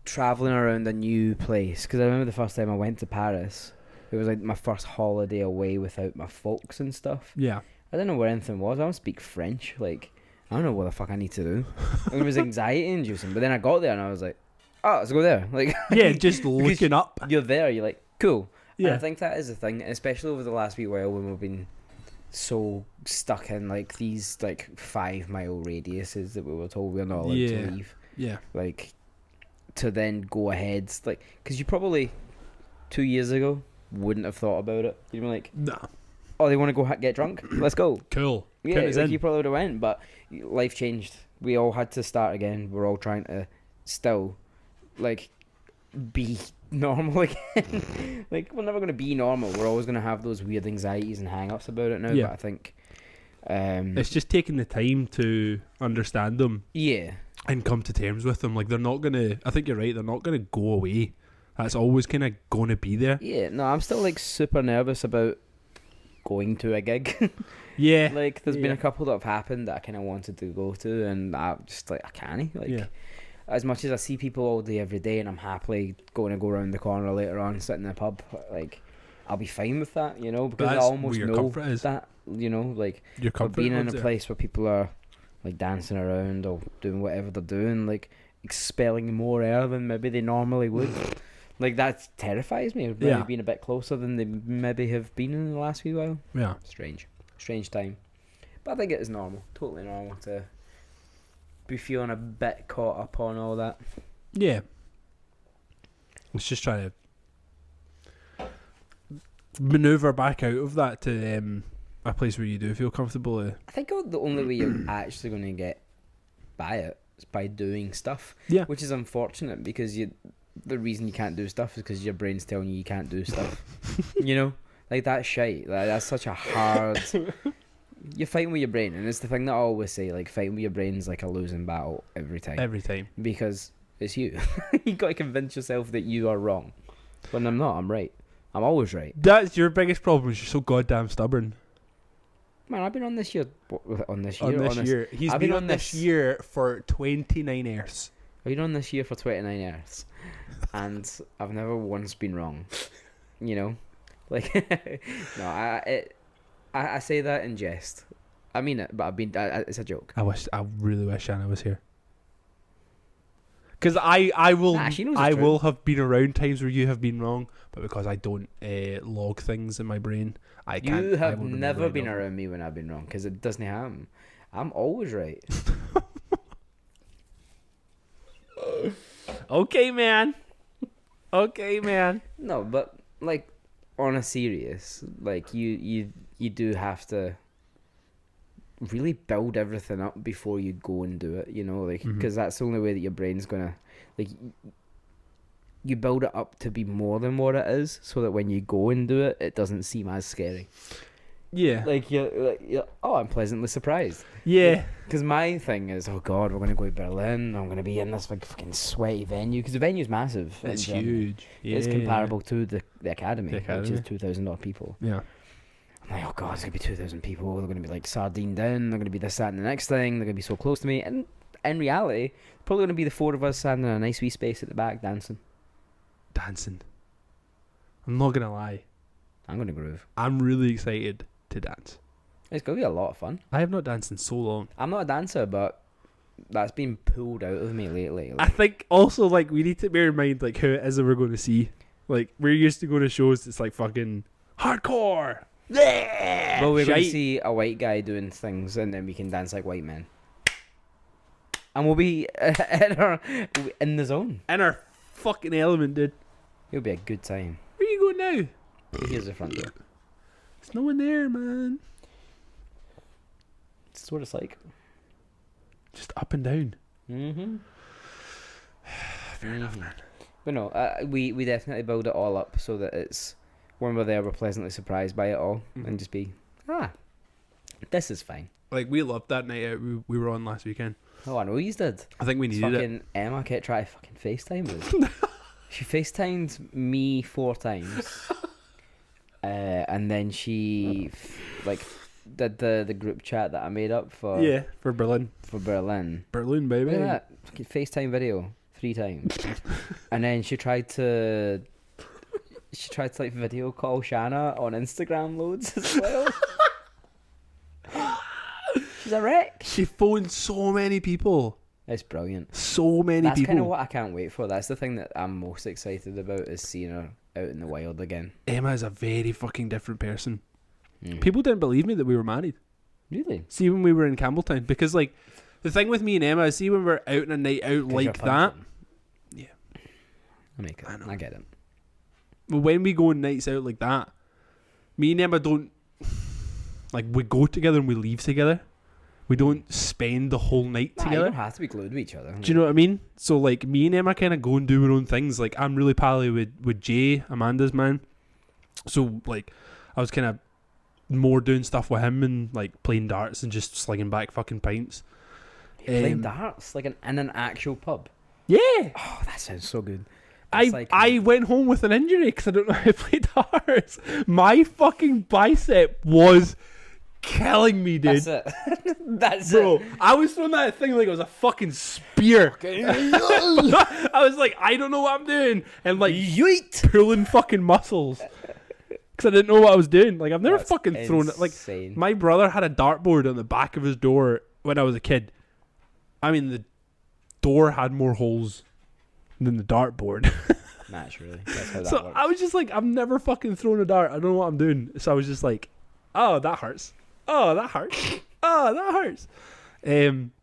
A: traveling around a new place. Because I remember the first time I went to Paris, it was like my first holiday away without my folks and stuff.
B: Yeah.
A: I didn't know where anything was. I don't speak French. Like, I don't know what the fuck I need to do. It was anxiety inducing. But then I got there and I was like, oh, let's go there. Like,
B: yeah, just looking up.
A: You're there. You're like, cool.
B: Yeah.
A: And I think that is the thing, especially over the last wee while when we've been so stuck in like these like 5 mile radiuses that we were told we're not allowed to leave.
B: Yeah.
A: Like, to then go ahead, like, because you probably 2 years ago wouldn't have thought about it. You'd be like,
B: nah.
A: Oh, they want to go get drunk? Let's go.
B: Cool.
A: Yeah, like, you probably would have went, but life changed. We all had to start again. We're all trying to still, like, be normal again. Like, we're never going to be normal. We're always going to have those weird anxieties and hang-ups about it now, but I think...
B: it's just taking the time to understand them.
A: Yeah.
B: And come to terms with them. Like, they're not going to... I think you're right. They're not going to go away. That's always kind of going to be there.
A: Yeah, no, I'm still, like, super nervous about going to a gig.
B: Yeah.
A: Like, there's been a couple that have happened that I kind of wanted to go to, and I just, like, I can't. Like, as much as I see people all day, every day, and I'm happily going to go around the corner later on, sitting in a pub, like, I'll be fine with that, you know, because I almost know that, you know, like, being in a place where people are, like, dancing around or doing whatever they're doing, like, expelling more air than maybe they normally would. Like, that terrifies me. Maybe being a bit closer than they maybe have been in the last wee while.
B: Yeah.
A: Strange time. But I think it is normal. Totally normal to be feeling a bit caught up on all that.
B: Yeah. Let's just try to maneuver back out of that to a place where you do feel comfortable.
A: I think the only way you're actually going to get by it. It's by doing stuff.
B: Yeah.
A: Which is unfortunate because the reason you can't do stuff is because your brain's telling you can't do stuff. You know? Like, that's shite. Like, that's such a hard... You're fighting with your brain, and it's the thing that I always say, like, fighting with your brain's like a losing battle every time.
B: Every time.
A: Because it's you. You got to convince yourself that you are wrong. When I'm not, I'm right. I'm always right.
B: That's your biggest problem, is you're so goddamn stubborn.
A: Man, I've been on this year.
B: He's been on this year for 29 years.
A: I've been on this year for 29 years. And I've never once been wrong. You know? Like, no, I say that in jest. I mean it, but it's a joke.
B: I really wish Shanna was here. Because I will have been around times where you have been wrong, but because I don't log things in my brain, I can't.
A: You have never been around me when I've been wrong, because it doesn't happen. I'm always right.
B: Okay, man. Okay, man.
A: No, but like, on a serious, like, you do have to really build everything up before you go and do it, you know, like, because that's the only way that your brain's gonna, like, you build it up to be more than what it is, so that when you go and do it, it doesn't seem as scary.
B: Yeah.
A: Like, you're oh, I'm pleasantly surprised.
B: Yeah.
A: Because my thing is, oh God, we're going to go to Berlin. I'm going to be in this big fucking sweaty venue. Because the venue's massive.
B: It's huge. Yeah.
A: It's comparable to the Academy, which is 2,000 odd people.
B: Yeah.
A: I'm like, oh God, it's going to be 2,000 people. They're going to be like sardined in. They're going to be this, that, and the next thing. They're going to be so close to me. And in reality, probably going to be the four of us standing in a nice wee space at the back dancing.
B: Dancing. I'm not going to lie.
A: I'm going to groove.
B: I'm really excited to dance.
A: It's going to be a lot of fun.
B: I have not danced in so long.
A: I'm not a dancer, but that's been pulled out of me lately.
B: I think also, like, we need to bear in mind, like, who it is that we're going to see. Like, we're used to go to shows that's like fucking hardcore. Yeah.
A: Well, we're going to see a white guy doing things, and then we can dance like white men. And we'll be in the zone.
B: In our fucking element, dude.
A: It'll be a good time.
B: Where you going now?
A: Here's the front door.
B: There's no one there, man.
A: It's what it's like.
B: Just up and down.
A: Mm-hmm.
B: Fair enough, man.
A: But no, we definitely build it all up so that it's, when we're there, we're pleasantly surprised by it all, and just be, this is fine.
B: Like, we loved that night out we were on last weekend.
A: Oh, I know you did.
B: I think we needed it.
A: Emma kept trying to fucking FaceTime us. She FaceTimed me 4 times. And then she did the group chat that I made up for
B: Berlin.
A: For Berlin.
B: Berlin, baby.
A: Look at that. Fucking FaceTime video 3 times. And then she tried to like video call Shanna on Instagram loads as well. She's a wreck.
B: She phoned so many people.
A: It's brilliant.
B: So many people.
A: That's kind of what I can't wait for. That's the thing that I'm most excited about, is seeing her out in the wild again.
B: Emma is a very fucking different person. People didn't believe me that we were married.
A: Really?
B: See, when we were in Campbelltown, because like the thing with me and Emma is, see, when we're out on a night out like that, yeah,
A: I get it.
B: But when we go on nights out like that, me and Emma don't, like, we go together and we leave together. We don't spend the whole night together.
A: You don't have to be glued to each other.
B: Do you know what I mean? So like, me and Emma kind of go and do our own things. Like, I'm really pally with Jay, Amanda's man. So like, I was kind of more doing stuff with him and like playing darts and just slinging back fucking pints.
A: Playing darts like in an actual pub.
B: Yeah.
A: Oh, that sounds so good.
B: I went home with an injury because I don't know how to play darts. My fucking bicep was killing me, dude.
A: That's it. That's
B: Bro,
A: it.
B: I was throwing that thing like it was a fucking spear. I was like, I don't know what I'm doing. And like,
A: yeet,
B: pulling fucking muscles. Because I didn't know what I was doing. Like, I've never fucking thrown it. Like, my brother had a dartboard on the back of his door when I was a kid. I mean, the door had more holes than the dartboard.
A: Naturally. That's how that
B: so
A: works.
B: I was just like, I've never fucking thrown a dart. I don't know what I'm doing. So I was just like, oh, that hurts. Oh, that hurts. Oh, that hurts.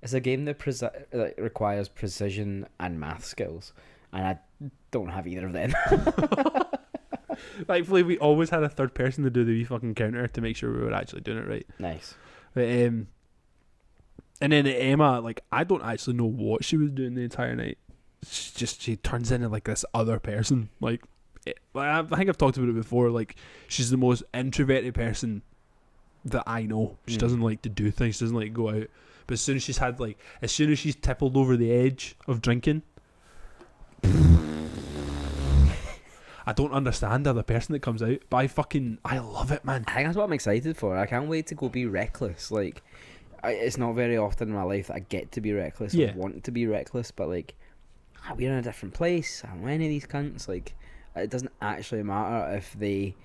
A: It's a game that requires precision and math skills, and I don't have either of them.
B: Thankfully, we always had a third person to do the wee fucking counter to make sure we were actually doing it right.
A: Nice.
B: But And then Emma, like, I don't actually know what she was doing the entire night. She turns into like this other person. Like, I think I've talked about it before. Like, she's the most introverted person that I know. She doesn't like to do things. She doesn't like to go out. But as soon as she's tippled over the edge of drinking, I don't understand the other person that comes out. But I love it, man.
A: I think that's what I'm excited for. I can't wait to go be reckless. Like, it's not very often in my life that I get to be reckless.
B: Yeah.
A: I want to be reckless, but like, we're in a different place. I'm any of these cunts. Like, it doesn't actually matter if they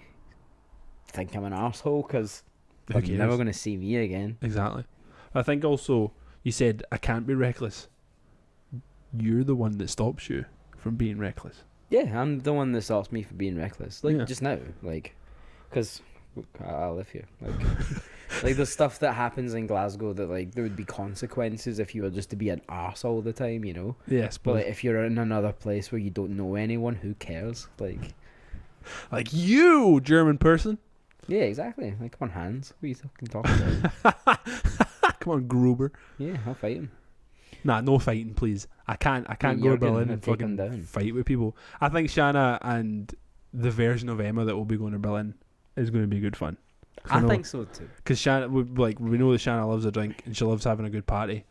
A: think I'm an arsehole, because they're never going to see me again.
B: Exactly. I think also, you said, I can't be reckless. You're the one that stops you from being reckless.
A: Yeah, I'm the one that stops me from being reckless. Like,
B: Yeah.
A: just now. Like, because I live here. Like, like the stuff that happens in Glasgow that, like, there would be consequences if you were just to be an arse all the time, you know?
B: Yes,
A: But like, if you're in another place where you don't know anyone, who cares?
B: Like you, German person.
A: Yeah, exactly. Like, come on, Hans. What are you fucking talking about?
B: Come on, Gruber.
A: Yeah, I'll fight him.
B: Nah, no fighting, please. I can't go to
A: You're
B: Berlin
A: gonna
B: and
A: take him
B: fucking
A: down.
B: fight with people. I think Shanna and the version of Emma that will be going to Berlin is going to be good fun.
A: I think so too.
B: Because Shanna, we know that Shanna loves a drink and she loves having a good party.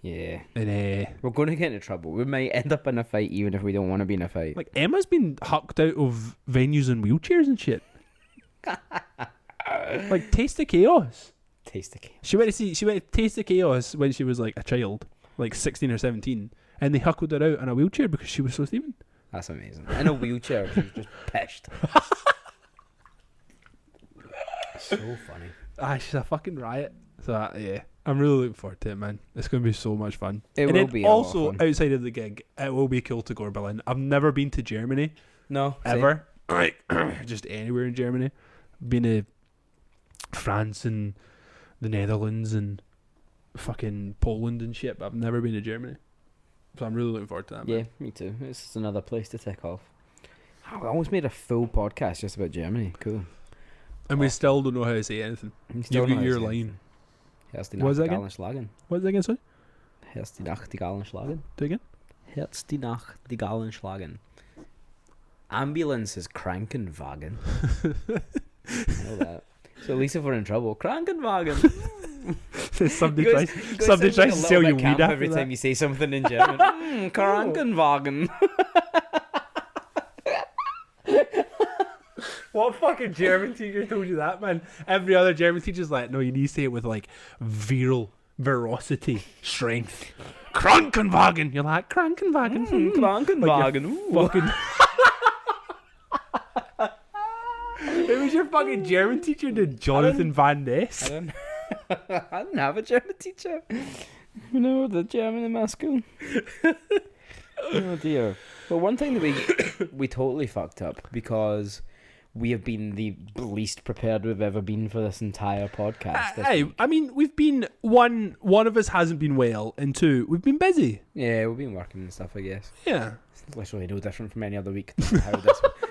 A: Yeah.
B: And
A: We're going to get into trouble. We might end up in a fight even if we don't want to be in a fight.
B: like, Emma's been hucked out of venues in wheelchairs and shit. Like, Taste of Chaos.
A: Taste the chaos.
B: She went to Taste of Chaos when she was like a child, like 16 or 17, and they huckled her out in a wheelchair because she was so steaming.
A: That's amazing. In a wheelchair, she was just pissed. So funny.
B: She's a fucking riot. So yeah, I'm really looking forward to it, man. It's going to be so much fun.
A: It
B: and
A: will
B: then
A: be a lot of
B: also
A: fun.
B: outside of the gig, it will be cool to go to Berlin. I've never been to Germany
A: No. Same.
B: ever, like just anywhere in Germany. Been to France and the Netherlands and fucking Poland and shit, but I've never been to Germany. So I'm really looking forward to that, man.
A: Yeah, me too. It's just another place to tick off. I almost made a full podcast just about Germany. Cool.
B: And we still don't know how to say anything.
A: I'm still
B: You've
A: not
B: got your
A: saying
B: line.
A: Herz die
B: What was that again?
A: Nachtigallen schlagen.
B: What is that again, sorry?
A: Herz die Nachtigallen schlagen.
B: Do it again.
A: Herz die Nachtigallen schlagen. Ambulance is Krankenwagen. I know that. So at least if we're in trouble, Krankenwagen.
B: Somebody
A: You
B: tries,
A: guys
B: somebody
A: sound
B: tries to
A: like a
B: sell
A: little
B: you
A: bit
B: weed
A: camp
B: after
A: every
B: that.
A: time you say something in German. Krankenwagen.
B: What fucking German teacher told you that, man? Every other German teacher's like, no, you need to say it with like veracity, strength. Krankenwagen. You're like, Krankenwagen.
A: Krankenwagen.
B: Like fucking. It was your fucking German teacher, did Jonathan Van Ness.
A: I didn't have a German teacher. You know, the German in my school. Oh dear. Well, one thing that we totally fucked up because we have been the least prepared we've ever been for this entire podcast. this
B: Hey,
A: week.
B: I mean, we've been one of us hasn't been well, and two, we've been busy.
A: Yeah, we've been working and stuff, I guess.
B: Yeah.
A: It's literally no different from any other week.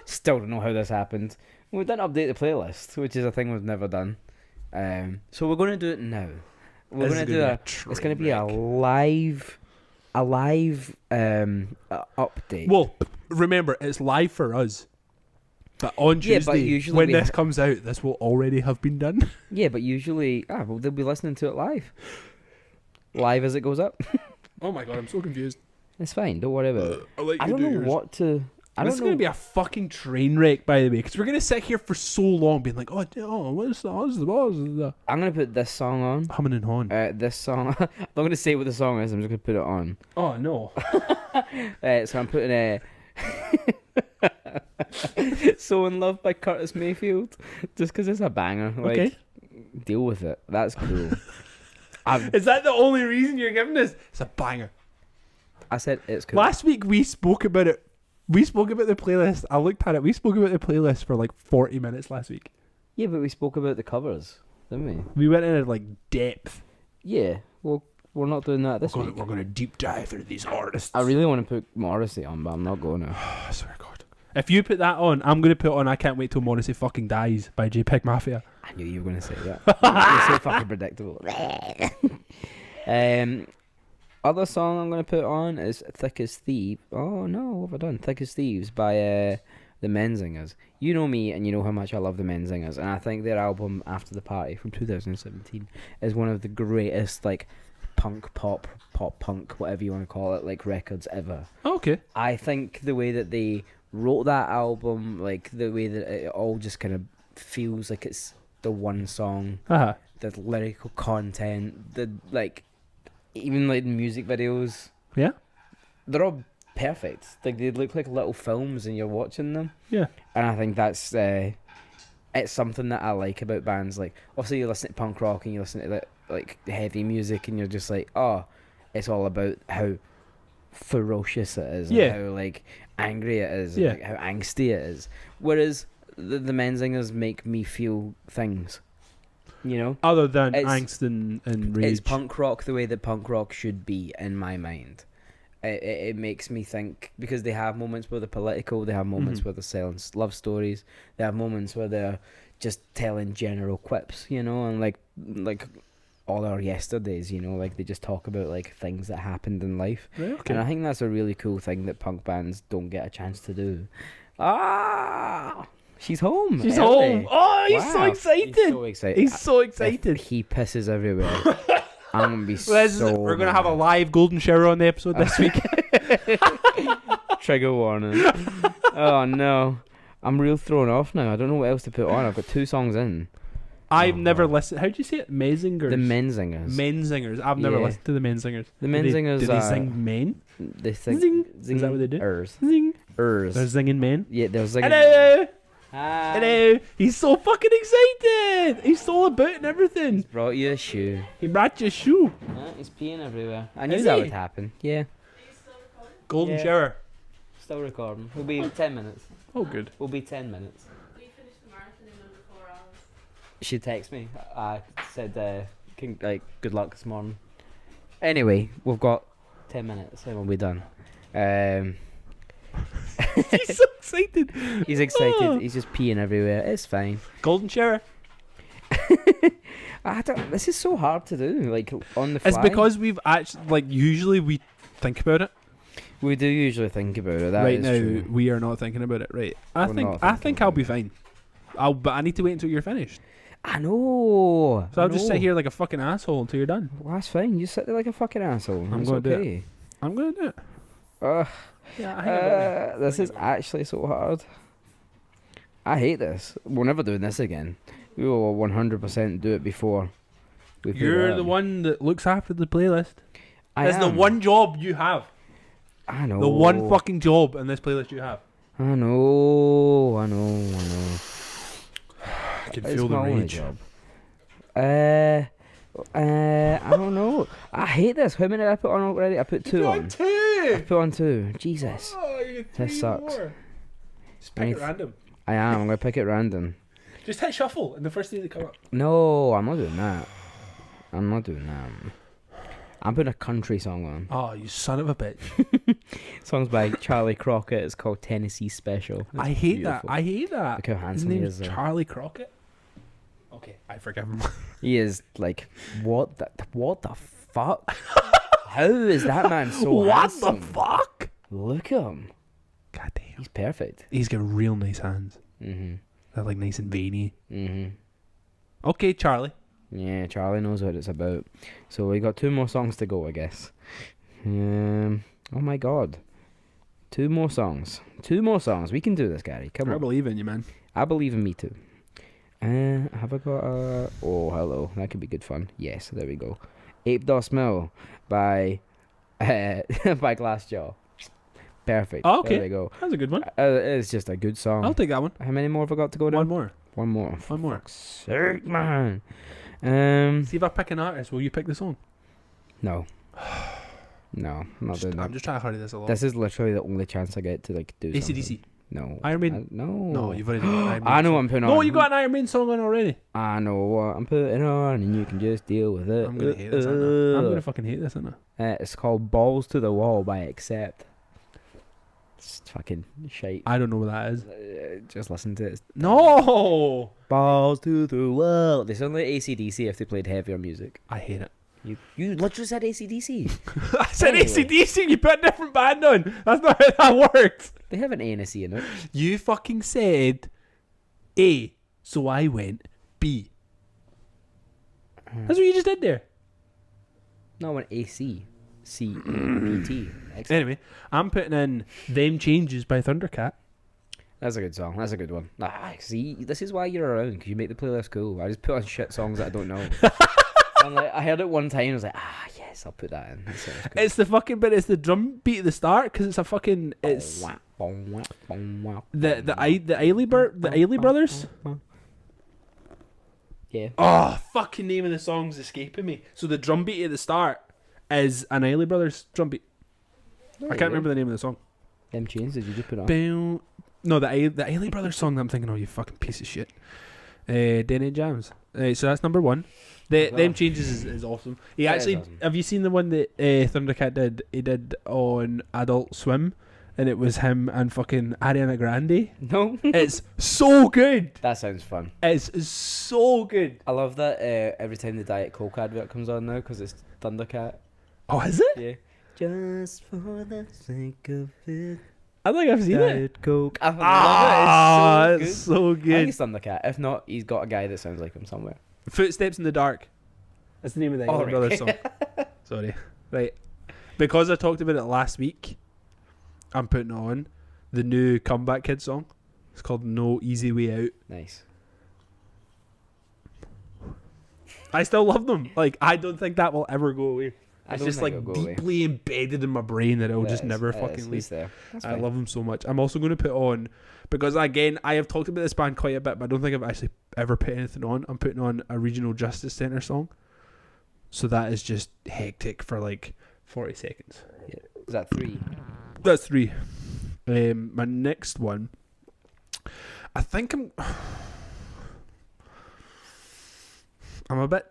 A: Still don't know how this happened. We didn't update the playlist, which is a thing we've never done. So we're going to do it now. We're going to do it's going to be a live update.
B: Well, remember, it's live for us. But on Tuesday,
A: but usually
B: when
A: we
B: this comes out, this will already have been done.
A: Yeah, but usually, well, they'll be listening to it live. Live as it goes up.
B: Oh my god, I'm so confused.
A: It's fine. Don't worry about it. I don't know what to.
B: This is going to be a fucking train wreck, by the way, because we're going to sit here for so long being like, what is the
A: I'm going to put this song on.
B: humming and hawing.
A: This song. I'm not going to say what the song is. I'm just going to put it on.
B: Oh, no.
A: So I'm putting So in Love by Curtis Mayfield, just because it's a banger. Like,
B: Okay.
A: Deal with it. That's cool.
B: Is that the only reason you're giving this? It's a banger.
A: I said it's cool.
B: Last week we spoke about it. We spoke about the playlist. I looked at it. We spoke about the playlist for like 40 minutes last week.
A: Yeah, but we spoke about the covers, didn't we?
B: We went into like depth.
A: Yeah. Well, we're not doing that this week.
B: We're going to deep dive through these artists.
A: I really want to put Morrissey on, but I'm not going to.
B: I swear to God. If you put that on, I'm going to put on I Can't Wait Till Morrissey Fucking Dies by JPEG Mafia.
A: I knew you were going to say that. You're so fucking predictable. Other song I'm gonna put on is "Thick as Thieves." Oh no, what have I done? "Thick as Thieves" by the Menzingers. You know me, and you know how much I love the Menzingers, and I think their album "After the Party" from 2017 is one of the greatest like punk pop punk, whatever you want to call it, like records ever.
B: Okay.
A: I think the way that they wrote that album, like the way that it all just kind of feels like it's the one song,
B: Uh-huh.
A: the lyrical content, the like, even like the music videos,
B: Yeah.
A: they're all perfect. Like they look like little films, and you're watching them.
B: Yeah.
A: And I think that's it's something that I like about bands. Like, obviously, you listen to punk rock and you listen to like heavy music, and you're just like, oh, it's all about how ferocious it is,
B: Yeah.
A: and how like angry it is,
B: Yeah.
A: and like, how angsty it is. Whereas the Menzingers make me feel things, you know.
B: Other than
A: It's-
B: angst and rage.
A: It's punk rock the way that punk rock should be in my mind. It makes me think, because they have moments where they're political, they have moments where they're selling love stories, they have moments where they're just telling general quips, you know, and like all our yesterdays, you know, like they just talk about like things that happened in life.
B: Right, okay.
A: And I think that's a really cool thing that punk bands don't get a chance to do. Ah, she's home.
B: She's
A: early.
B: home. Oh, he's so
A: Wow.
B: excited.
A: He's so excited.
B: He's so
A: If
B: excited.
A: he pisses everywhere, I'm gonna be
B: We're gonna have a live golden shower on the episode this week.
A: trigger warning. Oh no, I'm real thrown off now. I don't know what else to put on. I've got 2 songs in.
B: I've never listened. How'd you say it? Menzingers.
A: The Menzingers.
B: Menzingers. I've never
A: Yeah.
B: listened to the Menzingers.
A: The
B: Do they-
A: Menzingers.
B: Do they sing men?
A: They sing.
B: Zing. Is that what they do? Zing.
A: Ers.
B: They're singing men.
A: Yeah, they're singing.
B: Hello.
A: Hi.
B: Hello. He's so fucking excited. He's so about and everything.
A: Brought you a shoe.
B: He brought you a shoe.
A: He's peeing everywhere. I knew
B: Is
A: that
B: he?
A: would happen. Yeah.
B: Golden
A: Yeah.
B: shower.
A: Still recording. We'll be 10 minutes.
B: Oh, good.
A: We'll be 10 minutes.
C: We finished the marathon in under 4 hours.
A: She texted me. I said, good luck this morning. Anyway, we've got 10 minutes and we'll be done.
B: He's so excited.
A: He's excited.
B: Oh.
A: He's just peeing everywhere. It's fine.
B: Golden shower.
A: This is so hard to do. Like on the fly.
B: It's because we've actually, like, usually we think about it.
A: We do usually think about it. That
B: Right
A: is
B: now,
A: true.
B: we are not thinking about it. Right. I
A: We're
B: think
A: not
B: I
A: thinking
B: think
A: about
B: I'll be fine. But I need to wait until you're finished.
A: I know.
B: So
A: I
B: I'll just
A: know.
B: sit here like a fucking asshole until you're done.
A: Well, that's fine. You sit there like a fucking asshole.
B: I'm
A: It's
B: gonna do it.
A: okay.
B: I'm gonna do it.
A: Ugh.
B: Yeah,
A: This is actually so hard. I hate this. We're never doing this again. We will 100% do it before. We put
B: You're
A: it
B: the
A: up.
B: one that looks after the playlist.
A: I
B: That's the
A: am.
B: one job you have.
A: I know.
B: The one fucking job in this playlist you have.
A: I know.
B: I can
A: It's
B: feel the
A: my only
B: rage.
A: job. I don't know. I hate this. How many did I put on already? I put 2 on. I
B: Two.
A: put on 2. Jesus.
B: Oh, you get
A: This
B: three
A: sucks.
B: more. Just
A: I
B: pick
A: need
B: it random.
A: I am. I'm going to pick it random.
B: Just hit shuffle and the first thing that come up.
A: No, I'm not doing that. I'm putting a country song on.
B: Oh, you son of a bitch.
A: Song's by Charlie Crockett. It's called Tennessee Special. It's
B: I hate
A: beautiful.
B: that. I hate that.
A: Look how
B: His
A: handsome he
B: name's
A: is. There.
B: Charlie Crockett. Okay, I forgive him.
A: He is like, what the fuck? How is that man so
B: What
A: handsome?
B: the fuck?
A: Look at him.
B: God damn.
A: He's perfect.
B: He's got real nice hands.
A: Mhm.
B: They're like nice and veiny.
A: Mhm.
B: Okay, Charlie.
A: Yeah, Charlie knows what it's about. So we got 2 more songs to go, I guess. Oh my god. 2 more songs. 2 more songs. We can do this, Gary. Come
B: I
A: on.
B: believe in you, man.
A: I believe in me too. Have I got a... Oh, hello. That could be good fun. Yes, there we go. Ape Doss Mill by by Glassjaw. Perfect.
B: Oh, okay.
A: There we go.
B: That's a good one.
A: It's just a good song.
B: I'll take that one.
A: How many more have I got to go down?
B: One more.
A: One more.
B: One more.
A: Fuck's sake, man.
B: See if I pick an artist, will you pick the song?
A: No. No, I'm not doing
B: I'm
A: that.
B: just trying to hurry this along.
A: This is literally the only chance I get to like do something.
B: AC/DC.
A: No.
B: Iron Maiden.
A: No.
B: No, you've already done an Iron Maiden
A: I know
B: song.
A: what I'm putting on.
B: No, you got an Iron Maiden song on already.
A: I know what I'm putting on, and you can just deal with it.
B: I'm gonna hate this, aren't I? I'm gonna fucking hate this, aren't I?
A: It's called Balls to the Wall by Accept. It's fucking shite.
B: I don't know what that is.
A: Just listen to it.
B: No!
A: Balls to the wall. They sound like AC/DC if they played heavier music.
B: I hate it.
A: You literally said AC/DC.
B: I said
A: Anyway.
B: AC/DC, you put a different band on. That's not how that works.
A: They have an A and a C in it.
B: You fucking said A, so I went B. That's what you just did there.
A: No, I went AC. C-E-P-T.
B: Anyway, I'm putting in Them Changes by Thundercat.
A: That's a good song. That's a good one. See, this is why you're around, because you make the playlist cool. I just put on shit songs that I don't know. And like, I heard it one time, and I was like, yes, I'll put that in. That's cool.
B: It's the fucking, but it's the drum beat at the start, because it's a fucking, it's the Ailey brothers.
A: Yeah.
B: Oh, fucking name of the song's escaping me. So the drum beat at the start is an Ailey brothers drum beat. I can't remember the name of the song.
A: Them Chains, did you just put on?
B: Boom. No, the Ailey brothers song that I'm thinking, oh, you fucking piece of shit. Day Jams. So that's number one. Them Changes is awesome. He
A: That
B: actually,
A: is awesome.
B: have you seen the one that Thundercat did? He did on Adult Swim, and it was him and fucking Ariana Grande.
A: No.
B: It's so good.
A: That sounds fun.
B: It's so good.
A: I love that every time the Diet Coke advert comes on now, because it's Thundercat.
B: Oh, is it?
A: Yeah. Just for the sake of it.
B: I think I've seen it.
A: Diet Coke. I love it. It's so good.
B: so
A: I think
B: good.
A: it's Thundercat. If not, he's got a guy that sounds like him somewhere.
B: Footsteps in the Dark. That's the name of the
A: Oh,
B: Ailey
A: right.
B: Brothers song. Sorry. Right. Because I talked about it last week, I'm putting on the new Comeback Kid song. It's called No Easy Way Out.
A: Nice.
B: I still love them. Like, I don't think that will ever go away.
A: I
B: It's
A: don't
B: just
A: think
B: like
A: it'll go away.
B: deeply embedded in my brain that it'll just never fucking leave.
A: He's there. That's
B: I
A: fine.
B: love them so much. I'm also going to put on, because again, I have talked about this band quite a bit, but I don't think I've actually ever put anything on. I'm putting on a Regional Justice Centre song. So that is just hectic for like 40 seconds.
A: Is that 3?
B: That's 3. My next one, I think I'm a bit.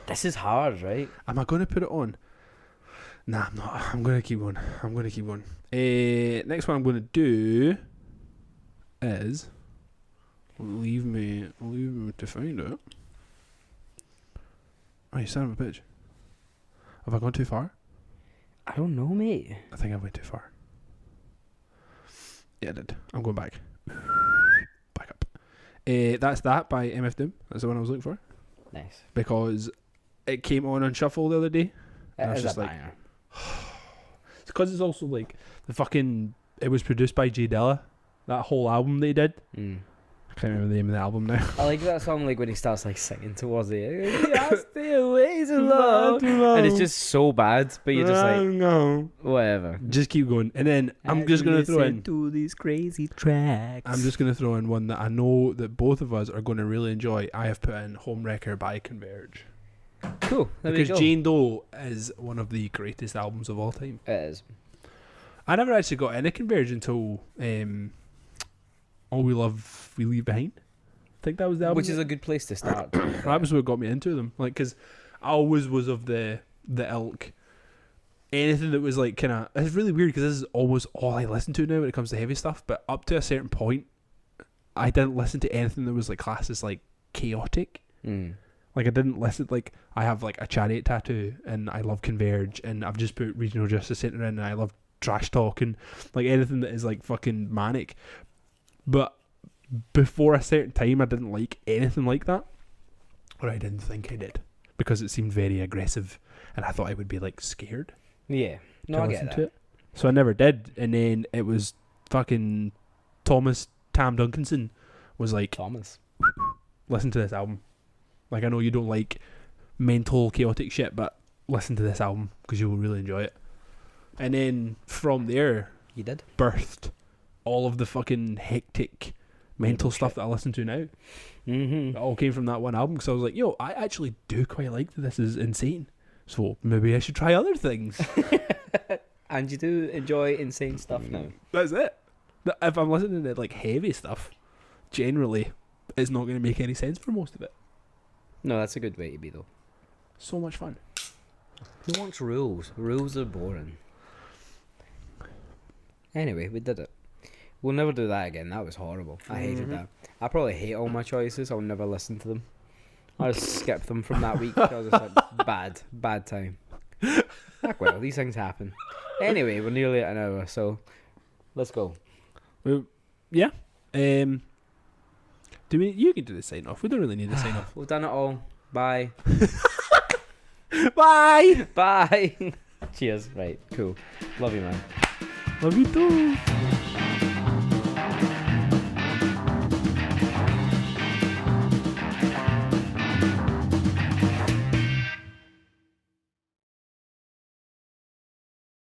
A: This is hard, right?
B: Am I going to put it on? Nah, I'm not. I'm going to keep going. Next one I'm going to do is leave me to find it. Oh, you son of a bitch. Have I gone too far?
A: I don't know, mate.
B: I think I went too far. Yeah, I did. I'm going back. Back up. That's that by MF Doom. That's the one I was looking for.
A: Nice.
B: Because it came on shuffle the other day. And I was
A: That is
B: just
A: a
B: like,
A: banger.
B: it's because it's also like the fucking. It was produced by Jay Dilla. That whole album they did.
A: Mm.
B: I can't remember the name of the album now.
A: I like that song, like when he starts like singing towards the end. I stay away to love. And it's just so bad, but you're just like,
B: no.
A: whatever.
B: Just keep going, and then I'm just gonna throw in.
A: to these crazy tracks.
B: I'm just gonna throw in one that I know that both of us are gonna really enjoy. I have put in "Home Wrecker" by Converge
A: cool. There we
B: because
A: go.
B: Jane Doe is one of the greatest albums of all time.
A: It is.
B: I never actually got into Converge until All We Love We Leave Behind. I think that was the album.
A: Which is a good place to start.
B: That was what got me into them. Like, because I always was of the ilk. Anything that was like kind of, it's really weird because this is almost all I listen to now when it comes to heavy stuff. But up to a certain point, I didn't listen to anything that was like classed as like chaotic.
A: Mm.
B: Like I didn't listen. Like I have like a Chariot tattoo, and I love Converge, and I've just put Regional Justice Centre in, and I love Trash Talk, and like anything that is like fucking manic. But before a certain time, I didn't like anything like that, or I didn't think I did, because it seemed very aggressive, and I thought I would be like scared.
A: Yeah. No,
B: to
A: I
B: listen
A: get
B: to
A: that.
B: it. So I never did, and then it was fucking Thomas Tam Duncanson was like,
A: Thomas.
B: listen to this album. Like, I know you don't like mental chaotic shit, but listen to this album because you will really enjoy it. And then from there
A: You did?
B: birthed all of the fucking hectic mental stuff that I listen to now.
A: Mm-hmm.
B: It all came from that one album, because I was like, yo, I actually do quite like that. This is insane. So maybe I should try other things.
A: And you do enjoy insane stuff now.
B: That's it. If I'm listening to like heavy stuff, generally, it's not going to make any sense for most of it.
A: No, that's a good way to be, though.
B: So much fun.
A: Who wants rules? Rules are boring. Anyway, we did it. We'll never do that again. That was horrible. I hated that. I probably hate all my choices. I'll never listen to them. I just skipped them from that week. I was just like, bad time. Heck well, these things happen. Anyway, we're nearly at an hour, so let's go.
B: Yeah. Do we? You can do the sign off. We don't really need the sign off.
A: We've done it all. Bye.
B: Bye.
A: Bye. Cheers. Right. Cool. Love you, man.
B: Love you too.